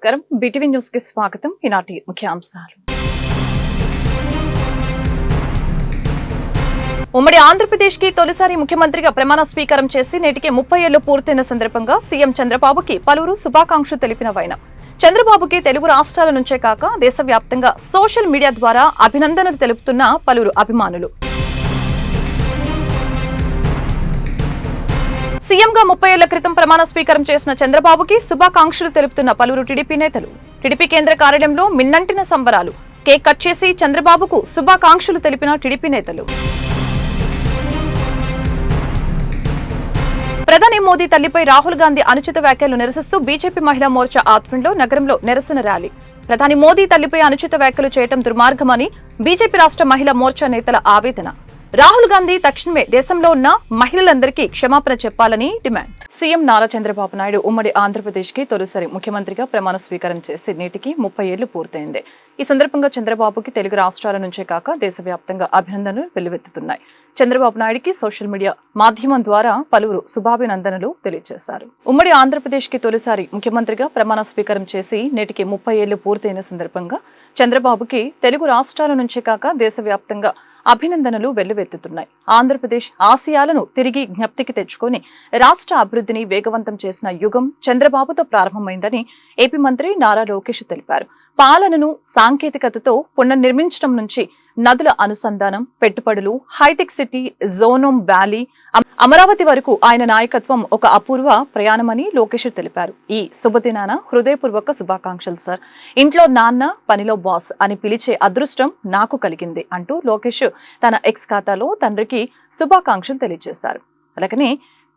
నమస్కారం BTV news కి స్వాగతం. ఈనాటి ముఖ్యాంశాలు. ఉమ్మడి ఆంధ్రప్రదేశ్ కి తొలిసారి ముఖ్యమంత్రిగా ప్రమాణ స్వీకారం చేసి నేటికి 30 ఏళ్లు పూర్తయిన సందర్భంగా సీఎం చంద్రబాబుకి పలువురు శుభాకాంక్షలు తెలిపిన వైనం. చంద్రబాబుకి తెలుగు రాష్ట్రాల నుంచే కాక దేశవ్యాప్తంగా సోషల్ మీడియా ద్వారా అభినందనలు తెలుపుతున్న పలువురు అభిమానులు. సీఎంగా 30 ఏళ్ల క్రితం ప్రమాణ స్వీకారం చేసిన చంద్రబాబుకి శుభాకాంక్షలు తెలుపుతున్న పలువురు టీడీపీ నేతలు. టీడీపీ కేంద్ర కార్యాలయంలో మిన్నంటిన సంబరాలు. కేక్ కట్ చేసి చంద్రబాబుకు శుభాకాంక్షలు తెలిపిన టీడీపీ నేతలు. ప్రధాని మోదీ తల్లిపై రాహుల్ గాంధీ అనుచిత వ్యాఖ్యలు నిరసిస్తూ బీజేపీ మహిళా మోర్చా ఆధ్వర్యంలో నగరంలో నిరసన ర్యాలీ. ప్రధాని మోదీ తల్లిపై అనుచిత వ్యాఖ్యలు చేయడం దుర్మార్గమని బీజేపీ రాష్ట్ర మహిళా మోర్చా నేతల ఆవేదన. రాహుల్ గాంధీ తక్షణమే దేశంలో ఉన్న మహిళలందరికీ క్షమాపణ చెప్పాలని డిమాండ్. సీఎం నారా చంద్రబాబు నాయుడు ఉమ్మడి ఆంధ్రప్రదేశ్ కి తొలిసారి ముఖ్యమంత్రిగా ప్రమాణ స్వీకారం చేసి నేటికి 30 ఏళ్లు పూర్తయింది. ఈ సందర్భంగా చంద్రబాబుకి తెలుగు రాష్ట్రాల నుంచే కాక దేశవ్యాప్తంగా అభినందనలు వెల్లువెత్తుతున్నాయి. చంద్రబాబు నాయుడికి సోషల్ మీడియా మాధ్యమం ద్వారా పలువురు శుభాభినందనలు తెలియజేశారు. ఉమ్మడి ఆంధ్రప్రదేశ్ కి తొలిసారి ముఖ్యమంత్రిగా ప్రమాణ స్వీకారం చేసి నేటికి 30 ఏళ్లు పూర్తయిన సందర్భంగా చంద్రబాబుకి తెలుగు రాష్ట్రాల నుంచే కాక దేశవ్యాప్తంగా అభినందనలు వెల్లువెత్తుతున్నాయి. ఆంధ్రప్రదేశ్ ఆశయాలను తిరిగి జ్ఞప్తికి తెచ్చుకొని రాష్ట్ర అభివృద్ధిని వేగవంతం చేసిన యుగం చంద్రబాబుతో ప్రారంభమైందని ఏపీ మంత్రి నారా లోకేష్ తెలిపారు. పాలనను సాంకేతికతతో పునర్నిర్మించడం నుంచి నదుల అనుసంధానం, పెట్టుబడులు, హైటెక్ సిటీ, జోనోమ్ వ్యాలీ, అమరావతి వరకు ఆయన నాయకత్వం ఒక అపూర్వ ప్రయాణమని లోకేష్ తెలిపారు. ఈ శుభదినాన హృదయపూర్వక శుభాకాంక్షలు సార్. ఇంట్లో నాన్న, పనిలో బాస్ అని పిలిచే అదృష్టం నాకు కలిగింది అంటూ లోకేష్ తన ఎక్స్ ఖాతాలో తండ్రికి శుభాకాంక్షలు తెలియజేశారు. అలాగనే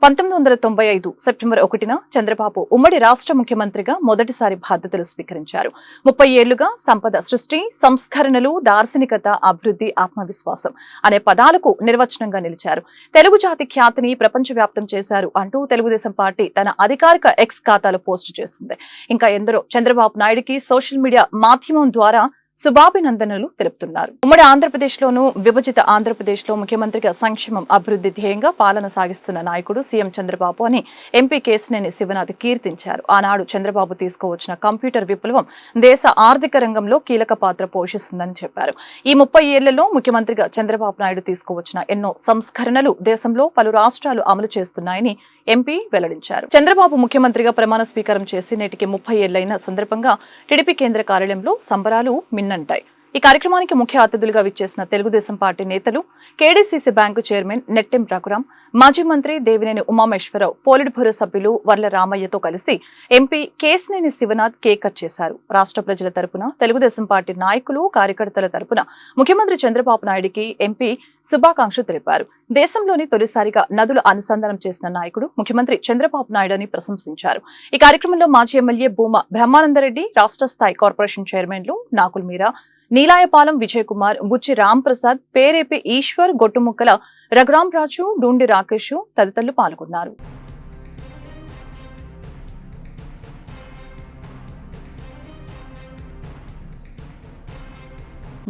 1995 సెప్టెంబర్ 1న చంద్రబాబు ఉమ్మడి రాష్ట్ర ముఖ్యమంత్రిగా మొదటిసారి బాధ్యతలు స్వీకరించారు. 30 ఏళ్లుగా సంపద సృష్టి, సంస్కరణలు, దార్శనికత, అభివృద్ధి, ఆత్మవిశ్వాసం అనే పదాలకు నిర్వచనంగా నిలిచారు. తెలుగు జాతి ఖ్యాతిని ప్రపంచవ్యాప్తం చేశారు అంటూ తెలుగుదేశం పార్టీ తన అధికారిక ఎక్స్ ఖాతాలో పోస్టు చేసింది. ఇంకా ఎందరో చంద్రబాబు నాయుడికి సోషల్ మీడియా మాధ్యమం ద్వారా శుభాభినందనలు తెలుపుతున్నారు. ఉమ్మడి ఆంధ్రప్రదేశ్ లోను విభజిత ఆంధ్రప్రదేశ్ లో ముఖ్యమంత్రిగా సంక్షేమం, అభివృద్ధి ధ్యేయంగా పాలన సాగిస్తున్న నాయకుడు సీఎం చంద్రబాబు అని ఎంపీ కేశినేని శివనాథ్ కీర్తించారు. ఆనాడు చంద్రబాబు తీసుకువచ్చిన కంప్యూటర్ విప్లవం దేశ ఆర్థిక రంగంలో కీలక పాత్ర పోషిస్తుందని చెప్పారు. ఈ 30 ఏళ్లలో ముఖ్యమంత్రిగా చంద్రబాబు నాయుడు తీసుకువచ్చిన ఎన్నో సంస్కరణలు దేశంలో పలు రాష్ట్రాలు అమలు చేస్తున్నాయని ఎంపీ వెల్లడించారు. చంద్రబాబు ముఖ్యమంత్రిగా ప్రమాణ స్వీకారం చేసి నేటికి 30 ఏళ్లైన సందర్భంగా టీడీపీ కేంద్ర కార్యాలయంలో సంబరాలు మిన్నంటాయి. ఈ కార్యక్రమానికి ముఖ్య అతిథులుగా విచ్చేసిన తెలుగుదేశం పార్టీ నేతలు, KDCC bank chairman Nettem Raghuram, మాజీ మంత్రి దేవినేని ఉమామేశ్వరరావు, పోలిట్ బ్యూరో సభ్యులు వర్ల రామయ్యతో కలిసి MP Kesineni Sivanath cake cut చేశారు. రాష్ట్ర ప్రజల తరపున, తెలుగుదేశం పార్టీ నాయకులు, కార్యకర్తల తరపున ముఖ్యమంత్రి చంద్రబాబు నాయుడికి ఎంపీ శుభాకాంక్షలు తెలిపారు. దేశంలోని తొలిసారిగా నదుల అనుసంధానం చేసిన నాయకుడు ముఖ్యమంత్రి చంద్రబాబు నాయుడు అని ప్రశంసించారు. ఈ కార్యక్రమంలో మాజీ ఎమ్మెల్యే భూమా బ్రహ్మానందరెడ్డి, రాష్ట్ర స్థాయి కార్పొరేషన్ చైర్మన్లు నాకుల్ మీరా, నీలాయపాలెం విజయ్ కుమార్, బుచ్చి రామ్ ప్రసాద్, పేరేపి ఈశ్వర్, గొట్టుముక్కల రఘురాం రాజు, డూండి రాకేష్ తదితరులు పాల్గొన్నారు.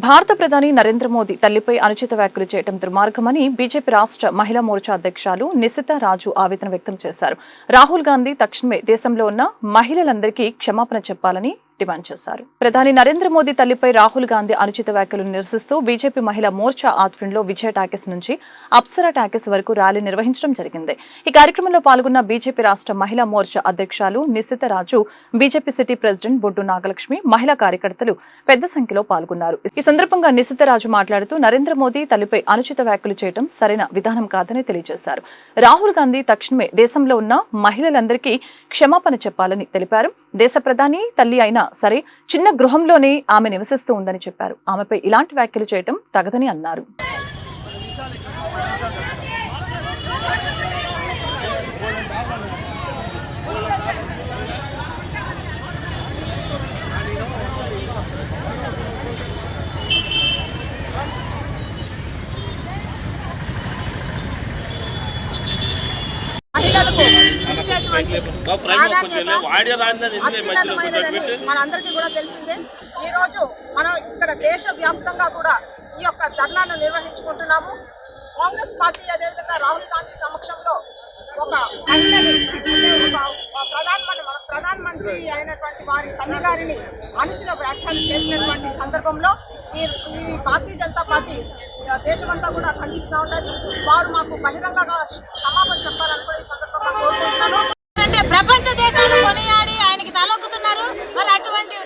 భారత ప్రధాని నరేంద్ర మోదీ తల్లిపై అనుచిత వ్యాఖ్యలు చేయడం దుర్మార్గమని బీజేపీ రాష్ట్ర మహిళా మోర్చా అధ్యక్షులు నిశిత రాజు ఆవేదన వ్యక్తం చేశారు. రాహుల్ గాంధీ తక్షణమే దేశంలో ఉన్న మహిళలందరికీ క్షమాపణ చెప్పాలని డిమాండ్ చేశారు. ప్రధాని నరేంద్ర మోదీ తల్లిపై రాహుల్ గాంధీ అనుచిత వ్యాఖ్యలు నిరసిస్తూ బీజేపీ మహిళా మోర్చా ఆధ్వర్యంలో విజయ టాకీస్ నుంచి అప్సరా టాకీస్ వరకు ర్యాలీ నిర్వహించడం జరిగింది. ఈ కార్యక్రమంలో పాల్గొన్న బీజేపీ రాష్ట్ర మహిళా మోర్చా అధ్యక్షులు నిశిత రాజు, బీజేపీ సిటీ ప్రెసిడెంట్ బొడ్డు నాగలక్ష్మి, మహిళా కార్యకర్తలు పెద్ద సంఖ్యలో పాల్గొన్నారు. ఈ సందర్భంగా నిశిత రాజు మాట్లాడుతూ నరేంద్ర మోదీ తల్లిపై అనుచిత వ్యాఖ్యలు చేయడం సరైన విధానం కాదని తెలియజేశారు. రాహుల్ గాంధీ తక్షణమే దేశంలో ఉన్న మహిళలందరికీ క్షమాపణ చెప్పాలని తెలిపారు. దేశ ప్రధాని తల్లి అయినా సరే చిన్న గృహంలోనే ఆమె నివసిస్తూ ఉందని చెప్పారు. ఆమెపై ఇలాంటి వ్యాఖ్యలు చేయడం తగదని అన్నారు. మనందరికీ కూడా తెలిసిందే. ఈ రోజు మనం ఇక్కడ దేశవ్యాప్తంగా కూడా ఈ యొక్క ధర్నాను నిర్వహించుకుంటున్నాము. కాంగ్రెస్ పార్టీ అదేవిధంగా రాహుల్ గాంధీ సమక్షంలో ఒక మహిళని ప్రధానమంత్రి మాజీ అయినటువంటి వారి తల్లి గారిని అనుచిత వ్యాఖ్యలు చేసినటువంటి సందర్భంలో ఈ భారతీయ జనతా పార్టీ దేశమంతా కూడా ఖండిస్తూ ఉన్నది. వారు మాకు బహిరంగంగా క్షమాపణ చెప్పాలని కూడా ఈ సందర్భంగా కోరుకుంటున్నాను. అంటే ప్రపంచ దేశాలు కొనియాడి ఆయనకి తలొక్కుతున్నారు. మరి అటువంటి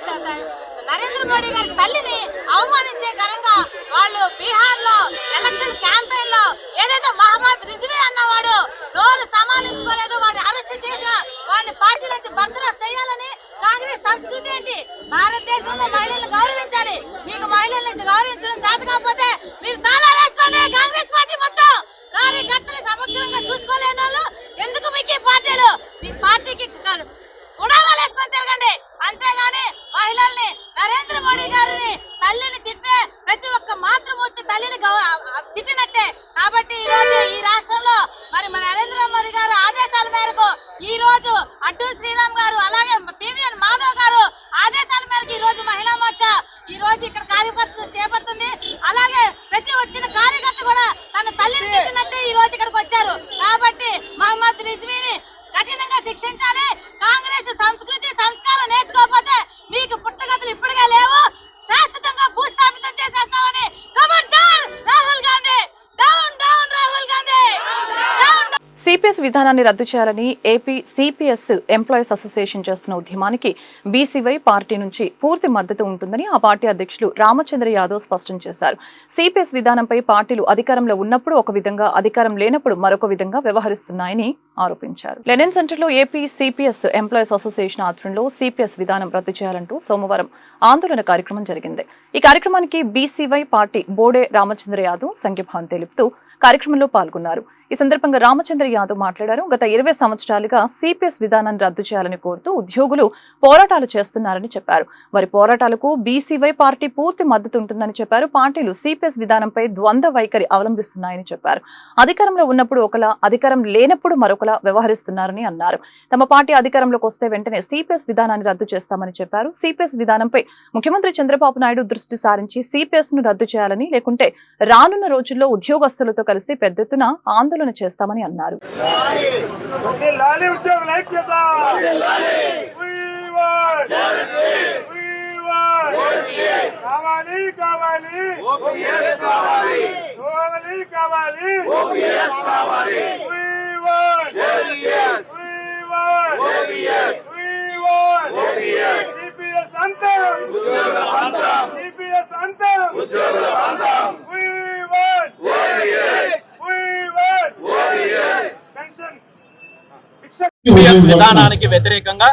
నరేంద్ర మోడీ గారి తల్లిని అవమానించే కరంగా వాళ్ళు బీహార్ లో ఎలక్షన్ క్యాంపెయిన్ లో ఏదైతే మహమ్మద్ రిజ్వీ అన్నవాడు నోరు సమాలించుకోలేదు, వాడిని అరెస్ట్ చేసిన వాడిని పార్టీ నుంచి బర్తరఫ్ చేయాలని కాంగ్రెస్ సంస్కృతి ఏంటి? భారతదేశంలో మహిళలను గౌరవించాలి. మీకు మహిళల నుంచి గౌరవించడం చేత కాకపోతే మీరు తాళాలు వేసుకోండి. కాంగ్రెస్ పార్టీ మొత్తం కార్యకర్తలు సమగ్రంగా చూసుకోలేని వాళ్ళు ఎందుకు మీకు ఈ పార్టీలు? మీ పార్టీకి గుడాలు వేసుకొని తిరగండి, అంతేగాని మహిళల్ని నరేంద్ర మోడీ గారిని తల్లిని తిట్టే ప్రతి ఒక్క మాతృమూర్తి తల్లిని తిట్టినట్టే. కాబట్టి ఈ రోజు ఈ రాష్ట్రంలో మరి మన నరేంద్ర మోడీ గారు ఆదేశాల మేరకు ఈ రోజు అడ్డూరి శ్రీరామ్ గారు అలాగే పివిఎన్ మాధవ్ గారు ఆదేశాల మేరకు ఈ రోజు మహిళా మోర్చా ఈ రోజు ఇక్కడ కార్యకర్తలు చేపడుతుంది. అలాగే ప్రతి వచ్చిన కార్యకర్త కూడా తన తల్లిని తిట్టినట్టే ఈ రోజు ఇక్కడికి వచ్చారు. కాబట్టి మహమ్మద్ రిజ్వీని కఠినంగా శిక్షించాలి. కాంగ్రెస్ సంస్కృతి సంస్కారం నేర్చుకోకపోతే మీకు పుట్టగతులు ఇప్పటికే లేవు, శాశ్వతంగా భూస్థాపితం చేసేస్తామని. ఖబర్దార్ Rahul Gandhi, down down Rahul Gandhi, down. CPS విధానాన్ని రద్దు చేయాలని ఏపీ సిపిఎస్ ఎంప్లాయీస్ అసోసియేషన్ చేస్తున్న ఉద్యమానికి బీసీవై పార్టీ నుంచి పూర్తి మద్దతు ఉంటుందని ఆ పార్టీ అధ్యక్షులు రామచంద్ర యాదవ్ స్పష్టం చేశారు. సిపిఎస్ విధానంపై పార్టీలు అధికారంలో ఉన్నప్పుడు ఒక విధంగా, అధికారం లేనప్పుడు మరొక విధంగా వ్యవహరిస్తున్నాయని ఆరోపించారు. లెనిన్ సెంటర్లో ఏపీ సిపిఎస్ ఎంప్లాయీస్ అసోసియేషన్ ఆధ్వర్యంలో సిపిఎస్ విధానం రద్దు చేయాలంటూ సోమవారం ఆందోళన కార్యక్రమం జరిగింది. ఈ కార్యక్రమానికి బీసీవై పార్టీ బోడే రామచంద్ర యాదవ్ సంఘీభావం తెలుపుతూ కార్యక్రమంలో పాల్గొన్నారు. ఈ సందర్భంగా రామచంద్ర యాదవ్ మాట్లాడారు. గత 20 సంవత్సరాలుగా సిపిఎస్ విధానాన్ని రద్దు చేయాలని కోరుతూ ఉద్యోగులు పోరాటాలు చేస్తున్నారని చెప్పారు. వారి పోరాటాలకు బీసీవై పార్టీ పూర్తి మద్దతు ఉంటుందని చెప్పారు. పార్టీలు సిపిఎస్ విధానంపై ద్వంద్వ వైఖరి అవలంబిస్తున్నాయని చెప్పారు. అధికారంలో ఉన్నప్పుడు ఒకలా, అధికారం లేనప్పుడు మరొకలా వ్యవహరిస్తున్నారని అన్నారు. తమ పార్టీ అధికారంలోకి వస్తే వెంటనే సిపిఎస్ విధానాన్ని రద్దు చేస్తామని చెప్పారు. సిపిఎస్ విధానంపై ముఖ్యమంత్రి చంద్రబాబు నాయుడు దృష్టి సారించి సిపిఎస్ ను రద్దు చేయాలని, లేకుంటే రానున్న రోజుల్లో ఉద్యోగస్తులతో కలిసి పెద్ద ఎత్తున ఆందోళన చేస్తామని అన్నారు. సిపిఎస్ విధానానికి వ్యతిరేకంగా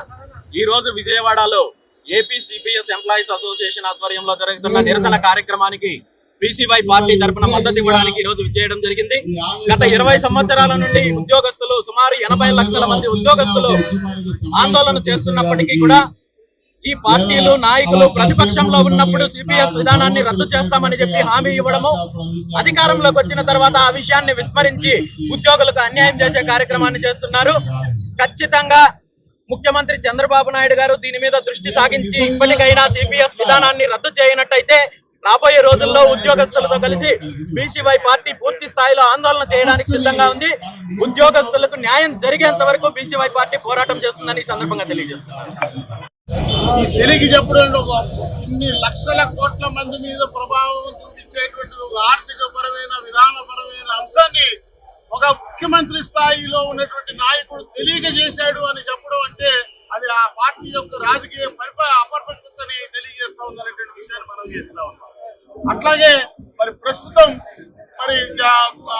ఈ రోజు విజయవాడలో ఏపీ సిపిఎస్ ఎంప్లాయీస్ అసోసియేషన్ ఆధ్వర్యంలో జరుగుతున్న నిరసన కార్యక్రమానికి బీసీవై పార్టీ తరపున మద్దతు ఇవ్వడానికి ఈ రోజు విచ్చేయడం జరిగింది. గత 20 సంవత్సరాల నుండి ఉద్యోగస్తులు సుమారు 80 లక్షల మంది ఉద్యోగస్తులు ఆందోళన చేస్తున్నప్పటికీ కూడా ఈ పార్టీలు నాయకులు ప్రతిపక్షంలో ఉన్నప్పుడు సిపిఎస్ విధానాన్ని రద్దు చేస్తామని చెప్పి హామీ ఇవ్వడము, అధికారంలోకి వచ్చిన తర్వాత ఆ విషయాన్ని విస్మరించి ఉద్యోగులకు అన్యాయం చేసే కార్యక్రమాన్ని చేస్తున్నారు. ఖచ్చితంగా ముఖ్యమంత్రి చంద్రబాబు నాయుడు గారు దీని మీద దృష్టి సాగించి ఇప్పటికైనా సిపిఎస్ విధానాన్ని రద్దు చేయనట్టయితే రాబోయే రోజుల్లో ఉద్యోగస్తులతో కలిసి బీసీవై పార్టీ పూర్తి స్థాయిలో ఆందోళన చేయడానికి సిద్ధంగా ఉంది. ఉద్యోగస్తులకు న్యాయం జరిగేంత వరకు బీసీవై పార్టీ పోరాటం చేస్తుందని ఈ సందర్భంగా తెలియజేస్తున్నారు. ఈ తెలుగు చెప్పడంలో ఇన్ని లక్షల కోట్ల మంది మీద ప్రభావం చూపించేటువంటి ఒక ఆర్థిక పరమైన విధానపరమైన అంశాన్ని ఒక ముఖ్యమంత్రి స్థాయిలో ఉన్నటువంటి నాయకుడు తెలియజేశాడు అని చెప్పడం అంటే అది ఆ పార్టీ యొక్క రాజకీయ అపరిపక్వతని తెలియజేస్తా ఉందనేటువంటి విషయాన్ని మనం చేస్తా ఉన్నాం. అట్లాగే మరి ప్రస్తుతం మరి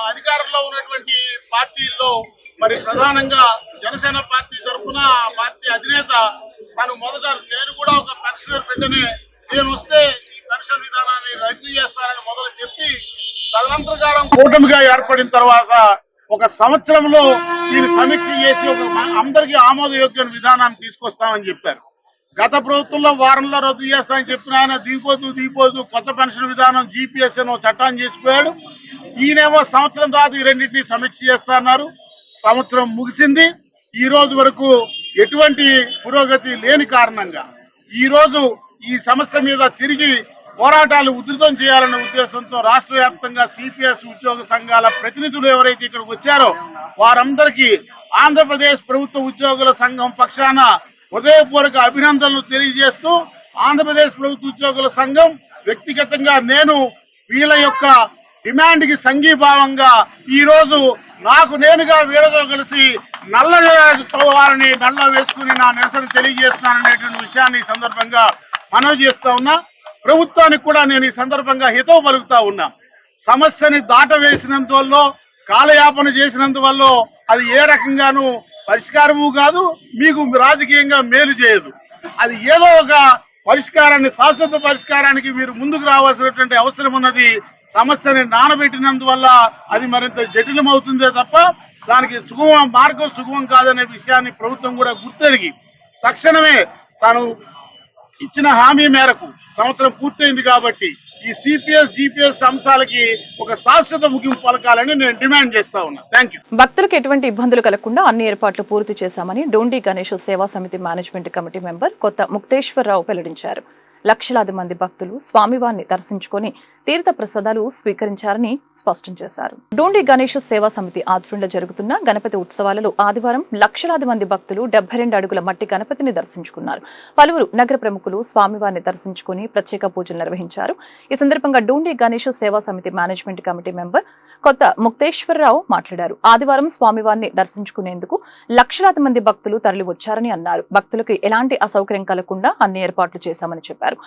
అధికారంలో ఉన్నటువంటి పార్టీల్లో మరి ప్రధానంగా జనసేన పార్టీ తరఫున ఆ పార్టీ అధినేత తాను మొదట నేను కూడా ఒక పెన్షనర్ బిడ్డనే, నేను వస్తే ఈ పెన్షన్ విధానాన్ని రద్దు చేస్తానని మొదలు చెప్పి తదనంతరం కూటమిగా ఏర్పడిన తర్వాత ఒక సంవత్సరంలో దీన్ని సమీక్ష చేసి ఒక అందరికీ ఆమోదయోగ్యమైన విధానాన్ని తీసుకొస్తామని చెప్పారు. గత ప్రభుత్వంలో వారంలో రద్దు చేస్తామని చెప్పిన ఆయన దీపోతూ కొత్త పెన్షన్ విధానం జీపీఎస్ అని చట్టాన్ని చేసిపోయాడు. ఈయనేమో సంవత్సరం తర్వాత ఈ రెండింటినీ సమీక్ష చేస్తున్నారు. సంవత్సరం ముగిసింది, ఈ రోజు వరకు ఎటువంటి పురోగతి లేని కారణంగా ఈ రోజు ఈ సమస్య మీద తిరిగి పోరాటాలు ఉధృతం చేయాలనే ఉద్దేశంతో రాష్ట్ర వ్యాప్తంగా సిపిఎస్ ఉద్యోగ సంఘాల ప్రతినిధులు ఎవరైతే ఇక్కడికి వచ్చారో వారందరికీ ఆంధ్రప్రదేశ్ ప్రభుత్వ ఉద్యోగుల సంఘం పక్షాన హృదయపూర్వక అభినందనలు తెలియజేస్తూ ఆంధ్రప్రదేశ్ ప్రభుత్వ ఉద్యోగుల సంఘం వ్యక్తిగతంగా నేను వీళ్ళ యొక్క డిమాండ్ కి సంఘీభావంగా ఈ రోజు నాకు నేనుగా వీళ్ళతో కలిసి వారిని నల్ల వేసుకుని నా నిరసన తెలియజేస్తున్నాననేటువంటి విషయాన్ని ఈ సందర్భంగా మనవి చేస్తా ఉన్నా. ప్రభుత్వానికి కూడా నేను ఈ సందర్భంగా హితవు పలుకుతా ఉన్నా. సమస్యని దాటవేసినందువల్ల కాలయాపన చేసినందువల్ల అది ఏ రకంగానూ పరిష్కారము కాదు, మీకు రాజకీయంగా మేలు చేయదు. అది ఏదో ఒక పరిష్కారాన్ని, శాశ్వత పరిష్కారానికి మీరు ముందుకు రావాల్సినటువంటి అవసరం ఉన్నది. సమస్యని నానబెట్టినందువల్ల అది మరింత జటిలమవుతుందే తప్ప దానికి మార్గం సుగమం కాదనే విషయాన్ని ప్రభుత్వం కూడా గుర్తెరిగి తక్షణమే తాను ఇచ్చిన హామీ మేరకు సంవత్సరం పూర్తయింది కాబట్టి ఈ సిపిఎస్ జిపిఎస్ అంశాలకి ఒక శాశ్వత ముగింపు పలకాలని నేను డిమాండ్ చేస్తా ఉన్నా. Thank you. భక్తులకు ఎటువంటి ఇబ్బందులు కలగకుండా అన్ని ఏర్పాట్లు పూర్తి చేశామని డోండి గణేష్ సేవా సమితి మేనేజ్మెంట్ కమిటీ మెంబర్ కొత్త ముక్తేశ్వరరావు వెల్లడించారు. లక్షలాది మంది భక్తులు స్వామివారిని దర్శించుకొని తీర్థ ప్రసాదాలు స్వీకరించారని స్పష్టం చేశారు. డోండి గణేష్ సేవా సమితి ఆధ్వర్యంలో జరుగుతున్న గణపతి ఉత్సవాలలో ఆదివారం లక్షలాది మంది భక్తులు 72 అడుగుల మట్టి గణపతిని దర్శించుకున్నారు. పలువురు నగర ప్రముఖులు స్వామివారిని దర్శించుకుని ప్రత్యేక పూజలు నిర్వహించారు. ఈ సందర్భంగా డోండి గణేష్ సేవా సమితి మేనేజ్మెంట్ కమిటీ మెంబర్ కొత్త ముక్తేశ్వరరావు మాట్లాడారు. ఆదివారం స్వామివారిని దర్శించుకునేందుకు లక్షలాది మంది భక్తులు తరలి వచ్చారని అన్నారు. భక్తులకు ఎలాంటి అసౌకర్యం కలగకుండా అన్ని ఏర్పాట్లు చేశామని చెప్పారు.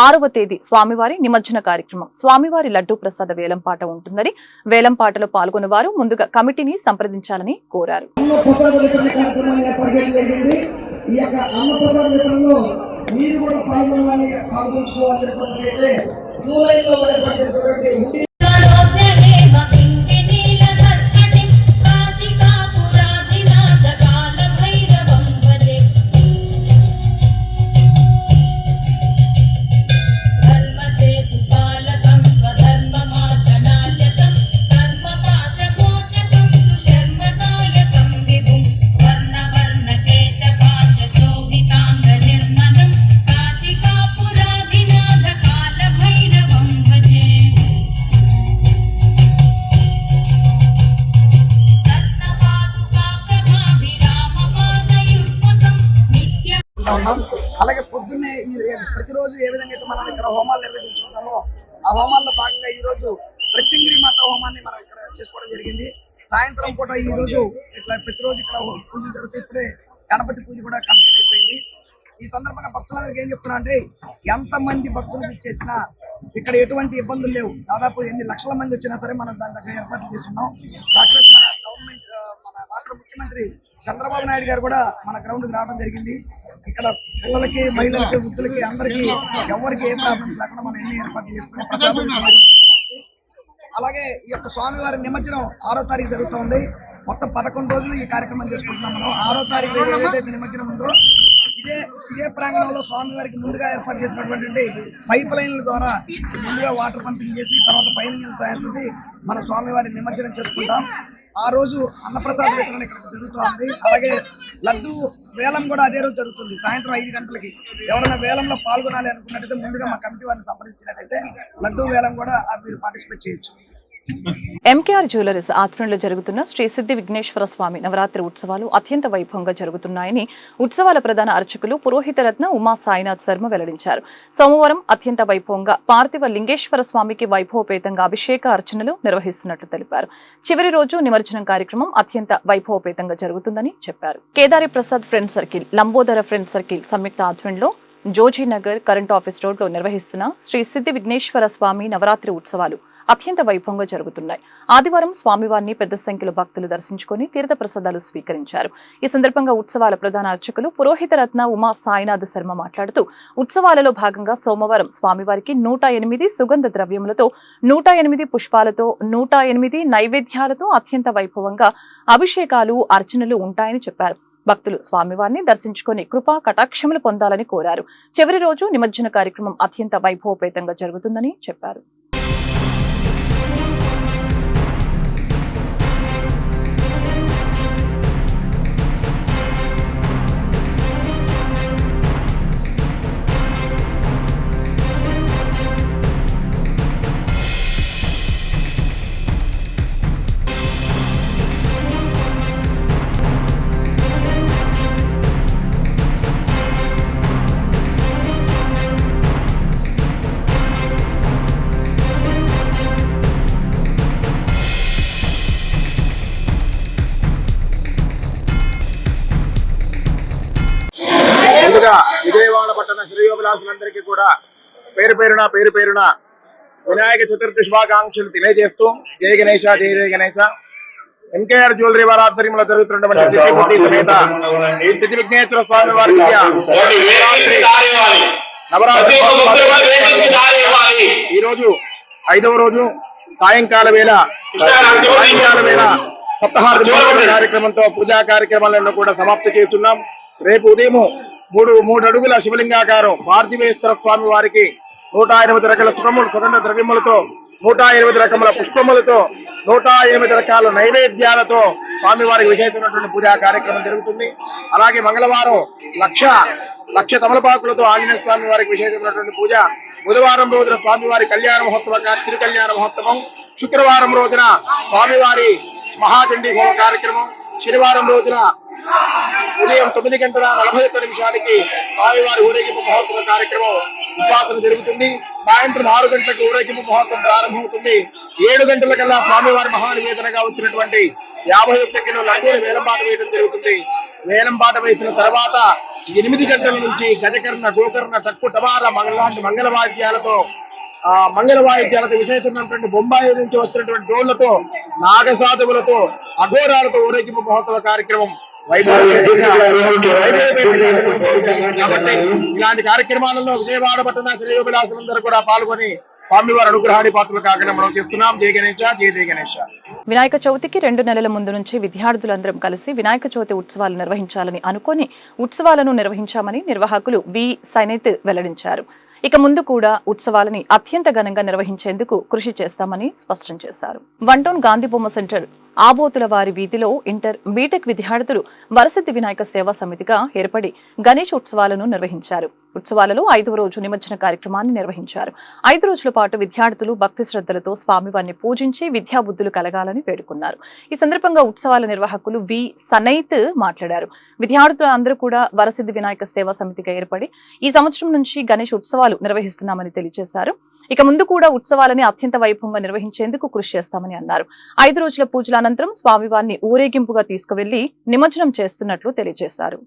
6వ తేదీ స్వామివారి నిమజ్జన కార్యక్రమం, స్వామివారి లడ్డూ ప్రసాద వేలంపాట ఉంటుందని, వేలంపాటలో పాల్గొన్న వారు ముందుగా కమిటీని సంప్రదించాలని కోరారు. అలాగే పొద్దున్నే ప్రతిరోజు ఏ విధంగా అయితే మనం ఇక్కడ హోమాలు నిర్వహించుకుంటామో ఆ హోమాల్లో భాగంగా ఈ రోజు ప్రత్యంగిరి మాత హోమాన్ని మనం ఇక్కడ చేసుకోవడం జరిగింది. సాయంత్రం పూట ఈ రోజు ఇట్లా ప్రతిరోజు ఇక్కడ పూజలు జరుగుతాయి. ఇప్పుడే గణపతి పూజ కూడా కంప్లీట్ అయిపోయింది. ఈ సందర్భంగా భక్తులందరికీ ఏం చెప్తున్నా అంటే ఎంత మంది భక్తులు ఇచ్చేసినా ఇక్కడ ఎటువంటి ఇబ్బందులు లేవు. దాదాపు ఎన్ని లక్షల మంది వచ్చినా సరే మనం దాని దగ్గర ఏర్పాట్లు చేస్తున్నాం. సాక్షాత్ మన గవర్నమెంట్ మన రాష్ట్ర ముఖ్యమంత్రి చంద్రబాబు నాయుడు గారు కూడా మన గ్రౌండ్కి రావడం జరిగింది. ఇక్కడ పిల్లలకి, మహిళలకి, వృద్ధులకి అందరికీ ఎవరికి ఏ ప్రాబ్లమ్స్ లేకుండా మనం ఎన్ని ఏర్పాట్లు చేసుకుని ప్రసాదం. అలాగే ఈ యొక్క స్వామివారి నిమజ్జనం 6వ తారీఖు జరుగుతుంది. మొత్తం 11 రోజులు ఈ కార్యక్రమం చేసుకుంటున్నాం. మనం 6వ తారీఖు ఏదైతే నిమజ్జనం ఉందో ఇదే ప్రాంగణంలో స్వామివారికి ముందుగా ఏర్పాటు చేసినటువంటి పైప్ లైన్ల ద్వారా ముందుగా వాటర్ పంపింగ్ చేసి తర్వాత పైన సాయంతో మన స్వామివారి నిమజ్జనం చేసుకుంటాం. ఆ రోజు అన్నప్రసాద వితరణ ఇక్కడ జరుగుతుంది. అలాగే లడ్డు వేలం కూడా అదే రోజు జరుగుతుంది. సాయంత్రం 5 గంటలకి ఎవరైనా వేలంలో పాల్గొనాలి అనుకున్నట్టయితే ముందుగా మా కమిటీ వారిని సంప్రదించినట్టయితే లడ్డు వేలం కూడా మీరు పార్టిసిపేట్ చేయొచ్చు. ఎంకేఆర్ జ్యువెలర్స్ ఆధ్వర్యంలో జరుగుతున్న శ్రీ సిద్ధి విఘ్నేశ్వర స్వామి నవరాత్రి ఉత్సవాలు అత్యంత వైభవంగా జరుగుతున్నాయని ఉత్సవాల ప్రధాన అర్చకులు పురోహితరత్న ఉమా సాయినాథ్ శర్మ వెల్లడించారు. సోమవారం అత్యంత వైభవంగా పార్థివ లింగేశ్వర స్వామికి వైభవపేతంగా అభిషేక అర్చనలు నిర్వహిస్తున్నట్లు తెలిపారు. చివరి రోజు నిమజ్జనం కార్యక్రమం అత్యంత వైభవపేతంగా జరుగుతుందని చెప్పారు. Kedari Prasad friend circle, Lambodara friend circle సంయుక్త ఆధ్వర్యంలో జోజీనగర్ కరెంట్ ఆఫీస్ రోడ్ లో నిర్వహిస్తున్న శ్రీ సిద్ధి విఘ్నేశ్వర స్వామి నవరాత్రి ఉత్సవాలు అత్యంత వైభవంగా జరుగుతున్నాయి. ఆదివారం స్వామివారిని పెద్ద సంఖ్యలో భక్తులు దర్శించుకుని తీర్థ ప్రసాదాలు స్వీకరించారు. ఈ సందర్భంగా ఉత్సవాల ప్రధాన అర్చకులు పురోహితరత్న ఉమా సాయినాథ్ శర్మ మాట్లాడుతూ ఉత్సవాలలో భాగంగా సోమవారం స్వామివారికి 108 సుగంధ ద్రవ్యములతో 108 పుష్పాలతో 108 నైవేద్యాలతో అత్యంత వైభవంగా అభిషేకాలు అర్చనలు ఉంటాయని చెప్పారు. భక్తులు స్వామివారిని దర్శించుకుని కృపా కటాక్షములు పొందాలని కోరారు. చివరి రోజు నిమజ్జన కార్యక్రమం అత్యంత వైభవపేతంగా జరుగుతుందని చెప్పారు. విజయవాడ పట్టణ శ్రేయోభిలాషులందరికీ కూడా పేరు పేరున వినాయక చతుర్థి శుభాకాంక్షలు తెలియజేస్తూ జయ గణేశ జయ జయ గణేశ. ఎంకేఆర్ జ్యువెలరీ వారి ఆధ్వర్యంలో జరుగుతున్నటువంటి సిద్ధి విఘ్నేశ్వర స్వామి వారికి నవరాత్రి ఈ రోజు 5వ రోజు సాయంకాల వేళ సప్తహారతి కార్యక్రమంతో పూజా కార్యక్రమాలను కూడా సమాప్తి చేస్తున్నాం. రేపు ఉదయం మూడు అడుగుల శివలింగాకారం పార్థివేశ్వర స్వామి వారికి 108 రకాల సుగంధ ద్రవ్యములతో 108 రకముల పుష్పములతో 108 రకాల నైవేద్యాలతో స్వామివారికి విశేషమైనటువంటి పూజా కార్యక్రమం జరుగుతుంది. అలాగే మంగళవారం లక్ష తమలపాకులతో ఆంజనేయ స్వామి వారికి విశేషమైనటువంటి పూజ. బుధవారం రోజున స్వామివారి కళ్యాణ మహోత్సవం తిరుకళ్యాణ మహోత్సవం. శుక్రవారం రోజున స్వామివారి మహాచండీ హోమ కార్యక్రమం. శనివారం రోజున ఉదయం 9:41 స్వామివారి ఊరేగింపు మహోత్సవ కార్యక్రమం ఉద్వాసన జరుగుతుంది. సాయంత్రం 6 గంటలకు ఊరేగింపు మహోత్సవం ప్రారంభమవుతుంది. 7 గంటలకల్లా స్వామివారి మహానివేదనగా వచ్చినటువంటి 51 కిలో లడ్డూలు వేలంపాట వేయడం జరుగుతుంది. వేలంపాట వేసిన తర్వాత 8 గంటల నుంచి గజకర్ణ, గోకర్ణ, చక్కు, టమార మంగళ వాయిద్యాలతో విశేషమైనటువంటి బొంబాయి నుంచి వచ్చినటువంటి డోళ్లతో, నాగసాధువులతో, అఘోరాలతో ఊరేగింపు మహోత్సవ కార్యక్రమం కాబట్టి ఇలాంటి కార్యక్రమాలలో విజయవాడ పట్టణ శ్రేయోభిలాషులందరూ కూడా పాల్గొని స్వామివారి అనుగ్రహాన్ని పాత్రలు కాకుండా మనం చేస్తున్నాం. జయ గణేశ జయ జయ గణేశ. వినాయక చవితికి 2 నెలల ముందు నుంచి విద్యార్థులందరం కలిసి వినాయక చవితి ఉత్సవాలు నిర్వహించాలని అనుకుని ఉత్సవాలను నిర్వహించామని నిర్వాహకులు వి సైనేత్ వెల్లడించారు. ఇక ముందు కూడా ఉత్సవాలని అత్యంత ఘనంగా నిర్వహించేందుకు కృషి చేస్తామని స్పష్టం చేశారు. 1 టౌన్ గాంధీ బొమ్మ సెంటర్ ఆబోతుల వారి వీధిలో ఇంటర్, బీటెక్ విద్యార్థులు వరసిద్ధి వినాయక సేవా సమితిగా ఏర్పడి గణేష్ ఉత్సవాలను నిర్వహించారు. ఉత్సవాలలో 5వ రోజు నిమజ్జన కార్యక్రమాన్ని నిర్వహించారు. 5 రోజుల పాటు విద్యార్థులు భక్తి శ్రద్ధలతో స్వామివారిని పూజించి విద్యాబుద్ధులు కలగాలని వేడుకున్నారు. ఈ సందర్భంగా ఉత్సవాల నిర్వాహకులు వి సనైత్ మాట్లాడారు. విద్యార్థులు అందరూ కూడా వరసిద్ధి వినాయక సేవా సమితిగా ఏర్పడి ఈ సంవత్సరం నుంచి గణేష్ ఉత్సవాలు నిర్వహిస్తున్నామని తెలియజేశారు. ఇక ముందు కూడా ఉత్సవాలని అత్యంత వైభవంగా నిర్వహించేందుకు కృషి చేస్తామని అన్నారు. 5 రోజుల పూజల అనంతరం స్వామివారిని ఊరేగింపుగా తీసుకువెళ్లి నిమజ్జనం చేస్తున్నట్లు తెలియజేశారు.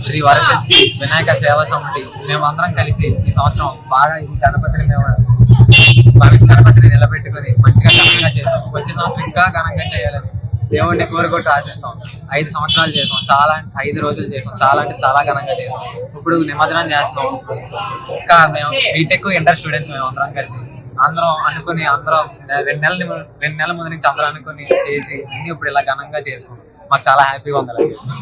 శ్రీ వరసిద్ధి వినాయక సేవా సమితి మేమందరం కలిసి ఈ సంవత్సరం బాగా ఈ గణపతిని నిలబెట్టుకుని మంచిగా ఘనంగా చేసాం. వచ్చే సంవత్సరం ఇంకా ఘనంగా చేయాలని దేవుడిని కోరుకుంటూ ఆశిస్తాం. 5 సంవత్సరాలు చేసాం, 5 రోజులు చేసాం, చాలా అంటే చాలా ఘనంగా చేసాం. ఇప్పుడు నిమజ్జనం చేస్తాం. ఇంకా మేము బీటెక్, ఇంటర్ స్టూడెంట్స్ మేము అందరం కలిసి అనుకుని 2 నెలల ముందు నుంచి అందరూ అనుకుని చేసి అన్ని ఇప్పుడు ఇలా ఘనంగా చేసుకున్నాం. మాకు చాలా హ్యాపీగా ఉంది అలా చేస్తాం.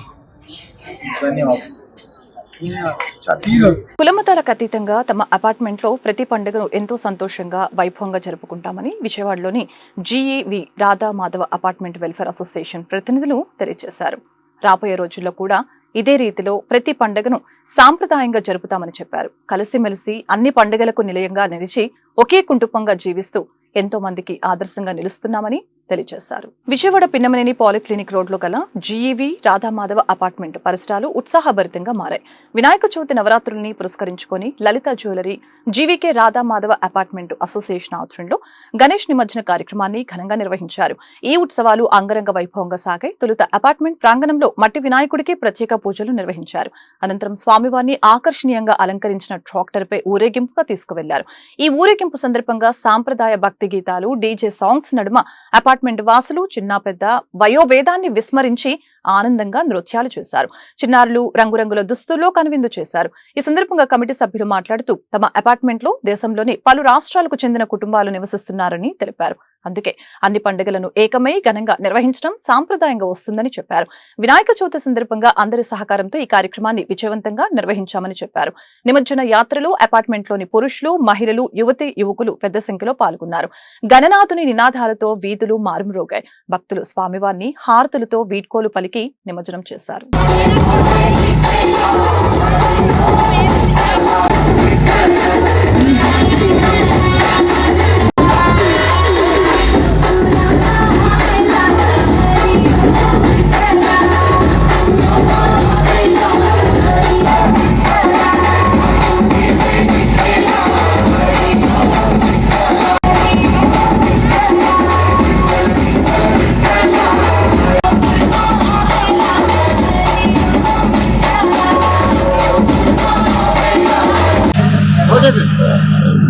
కులమతాలకు అతీతంగా తమ అపార్ట్మెంట్ లో ప్రతి పండుగను ఎంతో సంతోషంగా వైభవంగా జరుపుకుంటామని విజయవాడలోని GEV Radha Madhava apartment welfare association ప్రతినిధులు తెలియజేశారు. రాబోయే రోజుల్లో కూడా ఇదే రీతిలో ప్రతి పండుగను సాంప్రదాయంగా జరుపుతామని చెప్పారు. కలిసిమెలిసి అన్ని పండుగలకు నిలయంగా నిలిచి ఒకే కుటుంబంగా జీవిస్తూ ఎంతో మందికి ఆదర్శంగా నిలుస్తున్నామని తెలియజేశారు. విజయవాడ పిన్నమనేని పాలిక్లినిక్ రోడ్లో గల జీఈవి రాధామాధవ అపార్ట్మెంట్ పరిసరాలు ఉత్సాహభరితంగా మారాయి. వినాయక చవితి నవరాత్రుల్ని పురస్కరించుకొని Lalitha jewellery, GVK Radhamadhava apartment association ఆధ్వర్యంలో గణేష్ నిమజ్జన కార్యక్రమాన్ని ఘనంగా నిర్వహించారు. ఈ ఉత్సవాలు అంగరంగ వైభవంగా సాగాయి. తొలుత అపార్ట్మెంట్ ప్రాంగణంలో మట్టి వినాయకుడికి ప్రత్యేక పూజలు నిర్వహించారు. అనంతరం స్వామివారిని ఆకర్షణీయంగా అలంకరించిన ట్రాక్టర్పై ఊరేగింపుగా తీసుకువెళ్లారు. ఈ ఊరేగింపు సందర్భంగా సాంప్రదాయ భక్తి గీతాలు, డీజే సాంగ్స్ నడుమ అపార్ట్మెంట్ వాసులు చిన్న పెద్ద వయోభేదాన్ని విస్మరించి ఆనందంగా నృత్యాలు చేశారు. చిన్నారులు రంగురంగుల దుస్తుల్లో కనువిందు చేశారు. ఈ సందర్భంగా కమిటీ సభ్యులు మాట్లాడుతూ తమ అపార్ట్మెంట్ లో దేశంలోని పలు రాష్ట్రాలకు చెందిన కుటుంబాలు నివసిస్తున్నారని తెలిపారు. అందుకే అన్ని పండుగలను ఏకమై ఘనంగా నిర్వహించడం సాంప్రదాయంగా వస్తుందని చెప్పారు. వినాయక చవితి సందర్భంగా అందరి సహకారంతో ఈ కార్యక్రమాన్ని విజయవంతంగా నిర్వహించామని చెప్పారు. నిమజ్జన యాత్రలో అపార్ట్మెంట్లోని పురుషులు, మహిళలు, యువతి, యువకులు పెద్ద సంఖ్యలో పాల్గొన్నారు. గణనాథుని నినాదాలతో వీధులు మారుమ్రోగాయి. భక్తులు స్వామివారిని హారతులతో వీడ్కోలు పలికి నిమజ్జనం చేశారు.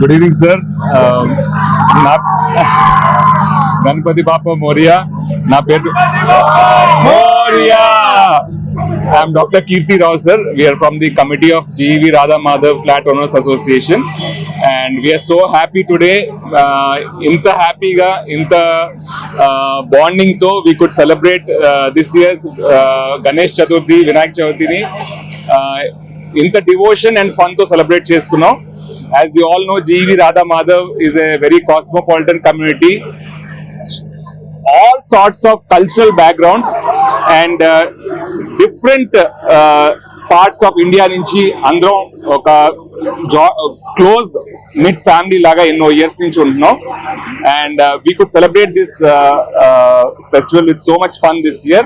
Good evening sir. Ganpati Bappa Morya. ना पेरु Morya. I am Dr. Kirti Rao sir. We are from the committee of GEV Radha Madhav Flat Owners Association and we are so happy today. Inta happy ga, inta bonding to we could celebrate this year's Ganesh Chaturthi, Vinayak Chaturthi ni inta devotion and fun to celebrate cheskunnam. As you all know, GEV Radha Madhav is a very cosmopolitan community. All sorts of cultural backgrounds and different parts of India nunchi andram oka close knit family laga enno years nunchi untunnam and we could celebrate this festival with so much fun this year.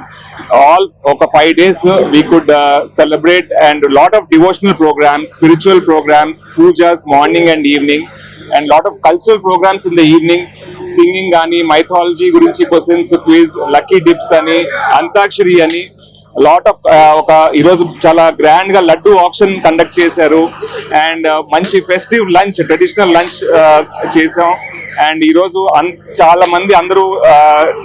All oka 5 days we could celebrate and a lot of devotional programs, spiritual programs, pujas morning and evening and lot of cultural programs in the evening, singing ani, mythology gurinchi questions, quiz, lucky dips ani, antakshari ani, lot of oka ee roju chala grand ga laddu auction conduct chesaru and manchi festive lunch, traditional lunch chesam and ee roju chala mandi andaru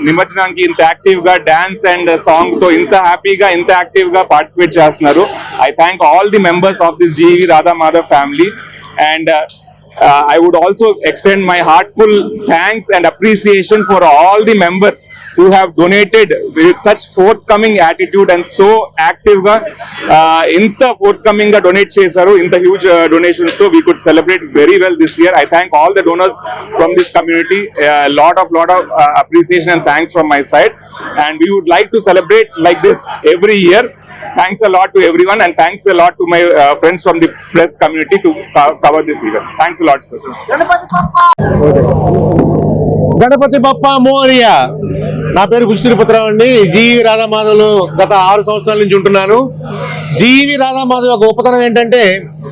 nimajjananiki inta active ga dance and song to inta happy ga inta active ga participate chestunaru. I thank all the members of this GEV Radha Madhav family and I would also extend my heartful thanks and appreciation for all the members who have donated with such forthcoming attitude and so active ga inta forthcoming ga donate chesaru, inta huge donations so we could celebrate very well this year. I thank all the donors from this community. Lot of appreciation and thanks from my side and we would like to celebrate like this every year. Thanks a lot to everyone and thanks a lot to my friends from the press community to cover this event. Thanks a lot sir. Ganapati Bappa Morya. నా పేరు పుష్టిరిపుత్రరావు అండి. జీవి రాధా మాధవ్లో గత 6 సంవత్సరాల నుంచి ఉంటున్నాను. జీవి రాధా మాధవ్ ఒక గొప్పతనం ఏంటంటే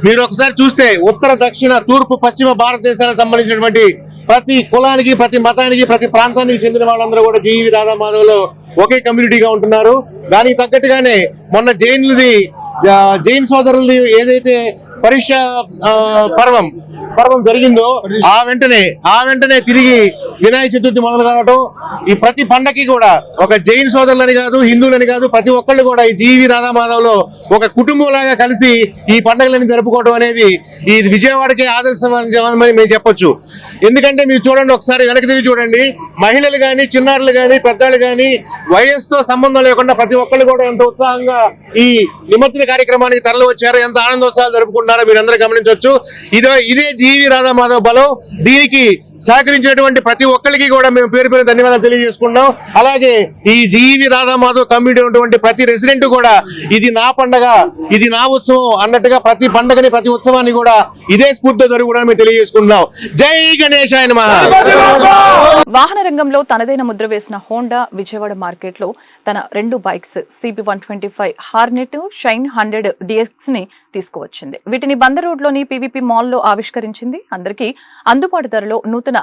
మీరు ఒకసారి చూస్తే ఉత్తర, దక్షిణ, తూర్పు, పశ్చిమ భారతదేశానికి సంబంధించినటువంటి ప్రతి కులానికి, ప్రతి మతానికి, ప్రతి ప్రాంతానికి చెందిన వాళ్ళందరూ కూడా జీవి రాధా మాధవ్లో ఒకే కమ్యూనిటీగా ఉంటున్నారు. దానికి తగ్గట్టుగానే మొన్న జైన్ సోదరులది ఏదైతే పరీక్ష పర్వం జరిగిందో ఆ వెంటనే తిరిగి వినాయక చతుర్థి మొదలు కావటం, ఈ ప్రతి పండగకి కూడా ఒక జైన్ సోదరులని కాదు, హిందువులని కాదు, ప్రతి ఒక్కళ్ళు కూడా ఈ జీవి రాధా మాధవ్లో ఒక కుటుంబంలాగా కలిసి ఈ పండుగలని జరుపుకోవడం అనేది ఈ విజయవాడకే ఆదర్శం అని మేము చెప్పొచ్చు. ఎందుకంటే మీరు చూడండి, ఒకసారి వెనక్కి తిరిగి చూడండి, మహిళలు కానీ, చిన్నారులు కానీ, పెద్దలు కానీ, వయస్సుతో సంబంధం లేకుండా ప్రతి ఒక్కళ్ళు కూడా ఎంత ఉత్సాహంగా ఈ నిమజ్జన కార్యక్రమానికి తరలి వచ్చారు, ఎంత ఆనందోత్సవాలు జరుపుకుంటున్నారో మీరందరూ గమనించవచ్చు. ఇదే జీవి రాధా మాధవ్ బలం. దీనికి సహకరించినటువంటి ప్రతి ఒక్కరికి కూడా మేము పేరు పేరు ధన్యవాదాలు తెలియజేసుకున్నాం. అలాగే ఈ జీవి రాధా మాధవ్ కమ్యూనిటీ ఉన్నటువంటి ప్రతి రెసిడెంట్ కూడా ఇది నా పండగ, ఇది నా ఉత్సవం అన్నట్టుగా ప్రతి పండగని, ప్రతి ఉత్సవాన్ని కూడా ఇదే స్ఫూర్తితో జరుగుతుందని మేము తెలియజేసుకుంటున్నాం. జై గణేశాయ నమః. వాహన రంగంలో తనదైన ముద్ర వేసిన హోండా విజయవాడ మార్కెట్ లో తన 2 bikes CB125 Hornet, shine 100 DX ని తీసుకువచ్చింది. వీటిని బందర్ రోడ్ లోని PVP మాల్ లో ఆవిష్కరించింది. అందరికీ అందుబాటు ధరలో నూతన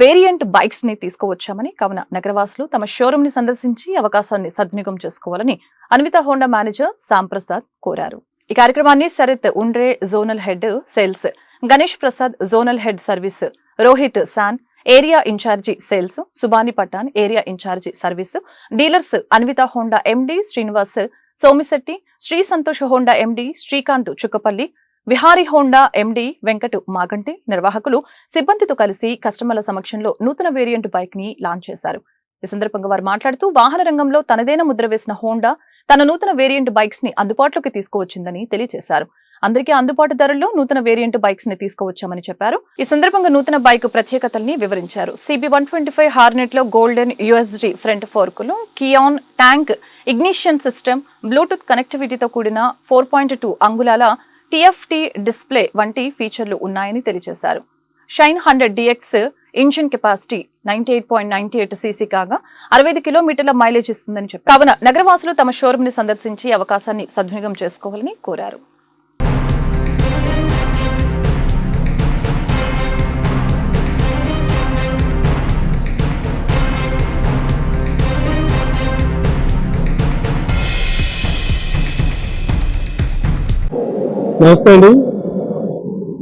వేరియంట్ బైక్స్ ని తీసుకువచ్చామని, కావున నగరవాసులు తమ షోరూమ్ ని సందర్శించి అవకాశాన్ని సద్వినియోగం చేసుకోవాలని అన్విత హోండా మేనేజర్ శ్యామ్ ప్రసాద్ కోరారు. ఈ కార్యక్రమాన్ని Sharath Undre zonal head sales, Ganesh Prasad zonal head service, Rohit San area incharge sales, Subani Pathan area incharge service, dealers Anvitha Honda MD Srinivas Somisetti, Shri Santosh Honda MD Srikanth Chukkapalli, Vihari Honda MD Venkatu Maganti నిర్వాహకులు సిబ్బందితో కలిసి కస్టమర్ల సమక్షంలో నూతన వేరియంట్ బైక్ ని లాంచ్ చేశారు. ఈ సందర్భంగా వారు మాట్లాడుతూ వాహన రంగంలో తనదైన ముద్ర వేసిన హోండా తన నూతన వేరియంట్ బైక్స్ ని అందుబాటులోకి తీసుకువచ్చిందని తెలియజేశారు. అందరికీ అందుబాటు ధరల్లో నూతన వేరియంట్ బైక్స్ ని తీసుకువచ్చామని చెప్పారు. ఈ సందర్భంగా నూతన బైక్ ప్రత్యేకతల్ని వివరించారు. CB125 హార్నెట్ లో గోల్డెన్ USD ఫ్రంట్ ఫోర్కులు, కియాన్ ట్యాంక్ ఇగ్నిషన్ సిస్టమ్, బ్లూటూత్ కనెక్టివిటీతో కూడిన 4.2 అంగుళాల TFT డిస్ప్లే వంటి ఫీచర్లు ఉన్నాయని తెలియజేశారు. Shine 100DX engine capacity 98.98 cc కాగా 65 కిలోమీటర్ల మైలేజ్ ఇస్తుందని చెప్పారు. కావున నగరవాసులు తమ షోరూమ్ ని సందర్శించి అవకాశాన్ని సద్వినియోగం చేసుకోవాలని కోరారు. నమస్తే అండి,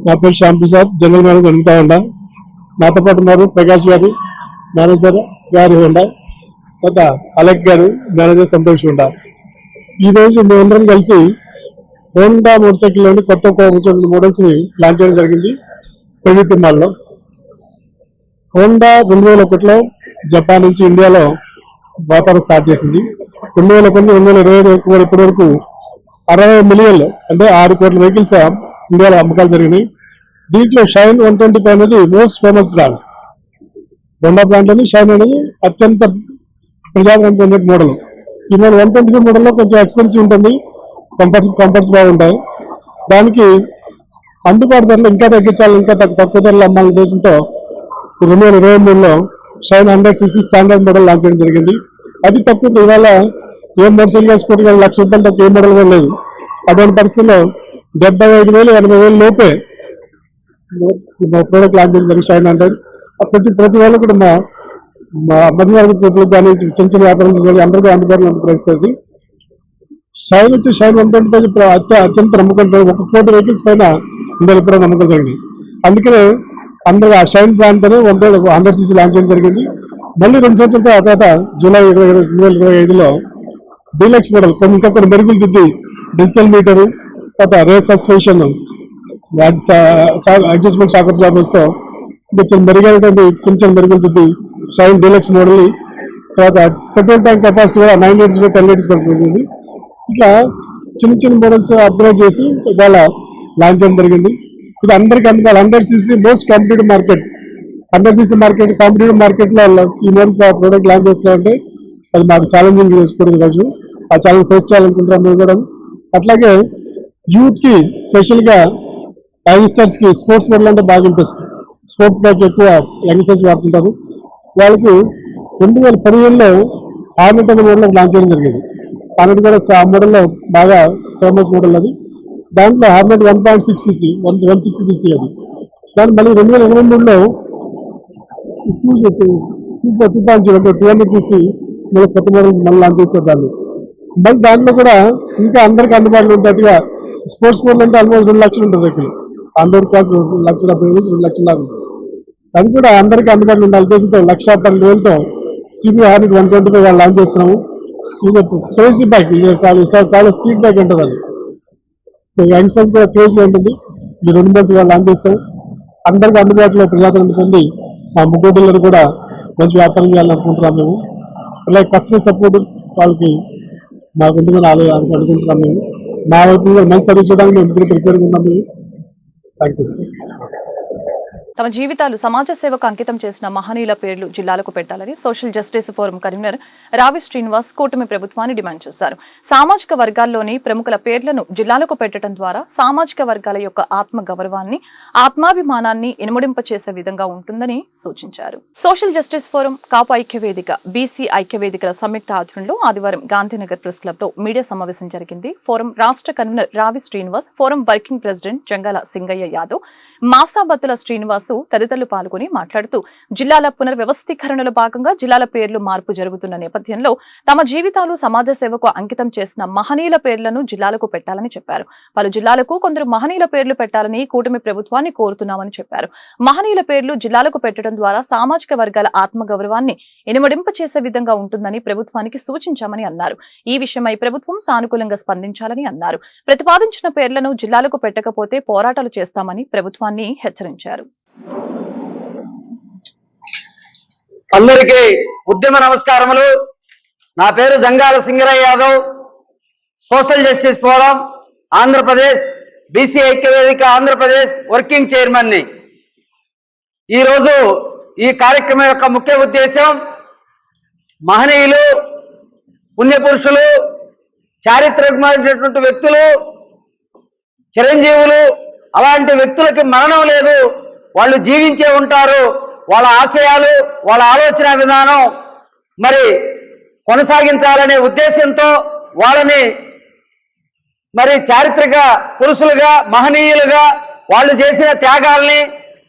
నా పేరు శ్యామ్ ప్రసాద్, జనరల్ మేనేజర్ అడుగుతా ఉండా. నాతో పాటు ఉన్నారు ప్రకాష్ గారు, మేనేజర్ గారు ఉండా, తర్వాత అలెక్ గారు, మేనేజర్ సంతోష్ ఉండా. ఈరోజు మేమందరం కలిసి హోండా మోటార్ సైకిల్లోని కొత్త మోడల్స్ ని లాంచ్ చేయడం జరిగింది ప్రైవేట్ మాల్లో. హోండా 2001లో జపాన్ నుంచి ఇండియాలో వ్యాపారం స్టార్ట్ చేసింది. 2001 నుంచి 2025 వరకు కూడా ఇప్పటి వరకు 60 మిలియన్లు అంటే 6 కోట్ల వెహికల్స్ ఇండియాలో అమ్మకాలు జరిగినాయి. దీంట్లో షైన్ 125 అనేది most famous brand. Honda brand అని షైన్ అనేది అత్యంత ప్రజాదరణ పొందే మోడల్. ఈ మోడల్ 125 మోడల్లో కొంచెం ఎక్స్పెన్సివ్ ఉంటుంది, కంఫర్ట్స్ బాగుంటాయి. దానికి అందుబాటు ధరలు ఇంకా తగ్గించాలి, ఇంకా తక్కువ ధరలు అమ్మాలనే ఉద్దేశంతో 2023లో Shine 100cc standard model launch చేయడం జరిగింది. అది తక్కువ, ఇవాళ ఏ మోటార్ సైకిల్ వేసుకోవడం ₹1,00,000 తక్కువ ఏ మోడల్ కూడా లేదు. అటువంటి పరిస్థితుల్లో 75,000 80,000 లోపే ప్రోడక్ట్ లాంచ్ చేయడం జరిగింది షైన్ 100. ప్రతి వాళ్ళు కూడా మా మధ్యతరగతి పీపుల్కి కానీ చిన్న చిన్న వ్యాపారం చేసే అందరికీ అందుబాటులో ప్రయత్నిస్తుంది. షైన్ వచ్చి షైన్ 125 అత్యంత నమ్మకం, 1 కోటి వెహికల్స్ పైన ఇండియాలో కూడా నమ్మకం జరిగింది. అందుకనే అందరూ ఆ షైన్ బ్రాండ్తోనే 100cc లాంచ్ చేయడం జరిగింది. మళ్ళీ 2 సంవత్సరాల తర్వాత జూలై 2025లో డీలక్స్ మోడల్ ఇంకా కొన్ని మెరుగులు దిద్ది డిజిటల్ మీటరు, తర్వాత రేస్ సస్పెన్షన్, అడ్జస్ట్మెంట్ షాక్ అబ్జార్బర్స్తో కొంచెం మెరుగైనటువంటి చిన్న మెరుగులు దిద్ది షైన్ డీలక్స్ మోడల్. తర్వాత పెట్రోల్ ట్యాంక్ కెపాసిటీ కూడా 9 లీటర్స్ 10 లీటర్స్ పెడుతుంది. ఇట్లా చిన్న మోడల్స్ అప్గ్రేడ్ చేసి ఇవాళ లాంచ్ చేయడం జరిగింది. ఇది అందరికీ అందుబాటు 100cc most competitive market. 100cc market competitive మార్కెట్లో ఈ మోడల్ ప్రోడక్ట్ లాంచ్ చేస్తామంటే అది మాకు ఛాలెంజింగ్ చేసుకోవడం కాదు. ఆ ఛాలెంజ్ ఫేస్ చేయాలనుకుంటున్నాం మేము కూడా. అట్లాగే యూత్కి స్పెషల్గా యంగ్స్టర్స్కి స్పోర్ట్స్ మోడల్ అంటే బాగా ఇంట్రెస్ట్. స్పోర్ట్స్ బైక్ ఎక్కువ యంగ్స్టర్స్ వాడుతుంటారు. వాళ్ళకి 2015లో హార్నెట్ అనే మోడల్ లాంచ్ చేయడం జరిగింది. హార్నెట్ కూడా ఆ మోడల్లో బాగా ఫేమస్ మోడల్ అది. దాంట్లో హార్నెట్ 1.6cc 160cc అది. దాన్ని మళ్ళీ 2023లో 200cc మళ్ళీ కొత్త మోడల్ మళ్ళీ లాంచ్ చేస్తారు. మళ్ళీ దాంట్లో కూడా ఇంకా అందరికీ అందుబాటులో ఉండేట్టుగా స్పోర్ట్స్ మోడల్ అంటే ఆల్మోస్ట్ 2 లక్షలు ఉంటుంది వెహికల్. 100 కాస్ట్ 2,70,000 2 లక్షల దాకా ఉంటుంది. అది కూడా అందరికీ అందుబాటులో ఉండాలి ఉద్దేశంతో 1,12,000తో CB హార్నెట్ 125 వాళ్ళు లాంచ్ చేస్తున్నాము. Crazy bike, college street bike ఉంటుంది. అది యంగ్స్టర్స్ కూడా క్రేజీ ఉంటుంది. ఈ 2 months వాళ్ళు లాంచ్ చేస్తాం. అందరికీ అందుబాటులో ప్రజాదరణ పొంది మా ముగ్గురు డీలర్ కూడా మంచి వ్యాపారం చేయాలనుకుంటున్నాం మేము. అలాగే కస్టమర్ సపోర్ట్ వాళ్ళకి మాకు ఉంటుందని అనుకుంటున్నాం మేము. మా వైపు మంచి సర్వీస్ చూడడానికి మేము ప్రిపేర్గా ఉన్నాం మేము. Thank you. తమ జీవితాలు సమాజ సేవకు అంకితం చేసిన మహనీయుల పేర్లు జిల్లాలకు పెట్టాలని social justice forum convener Ravi Srinivas కూటమి ప్రభుత్వాన్ని డిమాండ్ చేశారు. సామాజిక వర్గాల్లోని ప్రముఖుల పేర్లను జిల్లాలకు పెట్టడం ద్వారా సామాజిక వర్గాల యొక్క ఆత్మ గౌరవాన్ని ఆత్మాభిమానాన్ని ఇనుమడింపచేసే విధంగా ఉంటుందని సూచించారు. సోషల్ జస్టిస్ ఫోరం, కాపు ఐక్యవేదిక, బీసీ ఐక్యవేదికల సంయుక్త ఆధ్వర్యంలో ఆదివారం గాంధీనగర్ ప్రెస్ క్లబ్ లో మీడియా సమావేశం జరిగింది. ఫోరం రాష్ట్ర convener Ravi Srinivas, forum working president Jangala Singaiah Yadav, Masabathula Srinivas నరసస్సు తదితరులు పాల్గొని మాట్లాడుతూ జిల్లాల పునర్వ్యవస్థీకరణలో భాగంగా జిల్లాల పేర్లు మార్పు జరుగుతున్న నేపథ్యంలో తమ జీవితాలు సమాజ సేవకు అంకితం చేసిన మహనీయుల పేర్లను జిల్లాలకు పెట్టాలని చెప్పారు. పలు జిల్లాలకు కొందరు మహనీయుల పేర్లు పెట్టాలని కూటమి ప్రభుత్వాన్ని కోరుతున్నామని చెప్పారు. మహనీయుల పేర్లు జిల్లాలకు పెట్టడం ద్వారా సామాజిక వర్గాల ఆత్మగౌరవాన్ని ఇనుమడింప చేసే విధంగా ఉంటుందని ప్రభుత్వానికి సూచించామని అన్నారు. ఈ విషయమై ప్రభుత్వం సానుకూలంగా స్పందించాలని అన్నారు. ప్రతిపాదించిన పేర్లను జిల్లాలకు పెట్టకపోతే పోరాటాలు చేస్తామని ప్రభుత్వాన్ని హెచ్చరించారు. అందరికీ ఉద్యమ నమస్కారములు. నా పేరు Jangala Singarayya Yadav, social justice forum Andhra Pradesh, BC ఐక్యవేదిక ఆంధ్రప్రదేశ్ వర్కింగ్ చైర్మన్ ని. ఈరోజు ఈ కార్యక్రమం యొక్క ముఖ్య ఉద్దేశం మహనీయులు, పుణ్యపురుషులు, చారిత్రకమైనటువంటి వ్యక్తులు, చిరంజీవులు, అలాంటి వ్యక్తులకి మరణం లేదు, వాళ్ళు జీవించే ఉంటారు. వాళ్ళ ఆశయాలు, వాళ్ళ ఆలోచన విధానం మరి కొనసాగించాలనే ఉద్దేశంతో వాళ్ళని మరి చారిత్రక పురుషులుగా, మహనీయులుగా, వాళ్ళు చేసిన త్యాగాల్ని,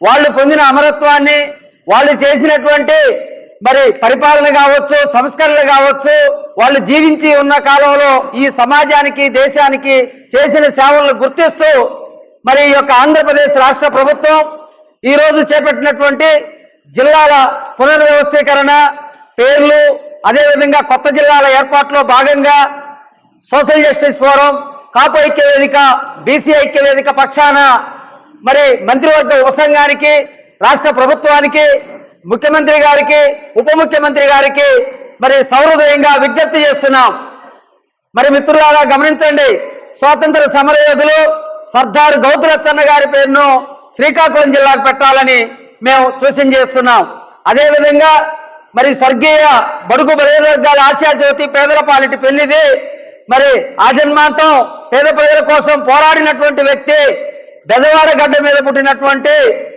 వాళ్ళు పొందిన అమరత్వాన్ని, వాళ్ళు చేసినటువంటి మరి పరిపాలన కావచ్చు, సంస్కరణలు కావచ్చు, వాళ్ళు జీవించి ఉన్న కాలంలో ఈ సమాజానికి, దేశానికి చేసిన సేవలను గుర్తిస్తూ మరి ఈ యొక్క ఆంధ్రప్రదేశ్ రాష్ట్ర ప్రభుత్వం ఈరోజు చేపట్టినటువంటి జిల్లాల పునర్వ్యవస్థీకరణ, పేర్లు, అదేవిధంగా కొత్త జిల్లాల ఏర్పాటులో భాగంగా సోషల్ జస్టిస్ ఫోరం, కాపు ఐక్యవేదిక, బీసీ ఐక్యవేదిక పక్షాన మరి మంత్రివర్గ ఉపసంఘానికి, రాష్ట్ర ప్రభుత్వానికి, ముఖ్యమంత్రి గారికి, ఉప ముఖ్యమంత్రి గారికి మరి సౌహృదయంగా విజ్ఞప్తి చేస్తున్నాం. మరి మిత్రులారా గమనించండి, స్వాతంత్ర సమరయోధులు సర్దార్ గౌతురచ్చన్న గారి పేరును శ్రీకాకుళం జిల్లాకు పెట్టాలని మేము సూచన చేస్తున్నాం. అదేవిధంగా మరి స్వర్గీయ బడుగు బలైన వర్గాల ఆశాజ్యోతి పేదల పాలిటి పెళ్లిది, మరి ఆజన్మాంతం పేద ప్రజల కోసం పోరాడినటువంటి వ్యక్తి, బెజవాడ గడ్డ మీద పుట్టినటువంటి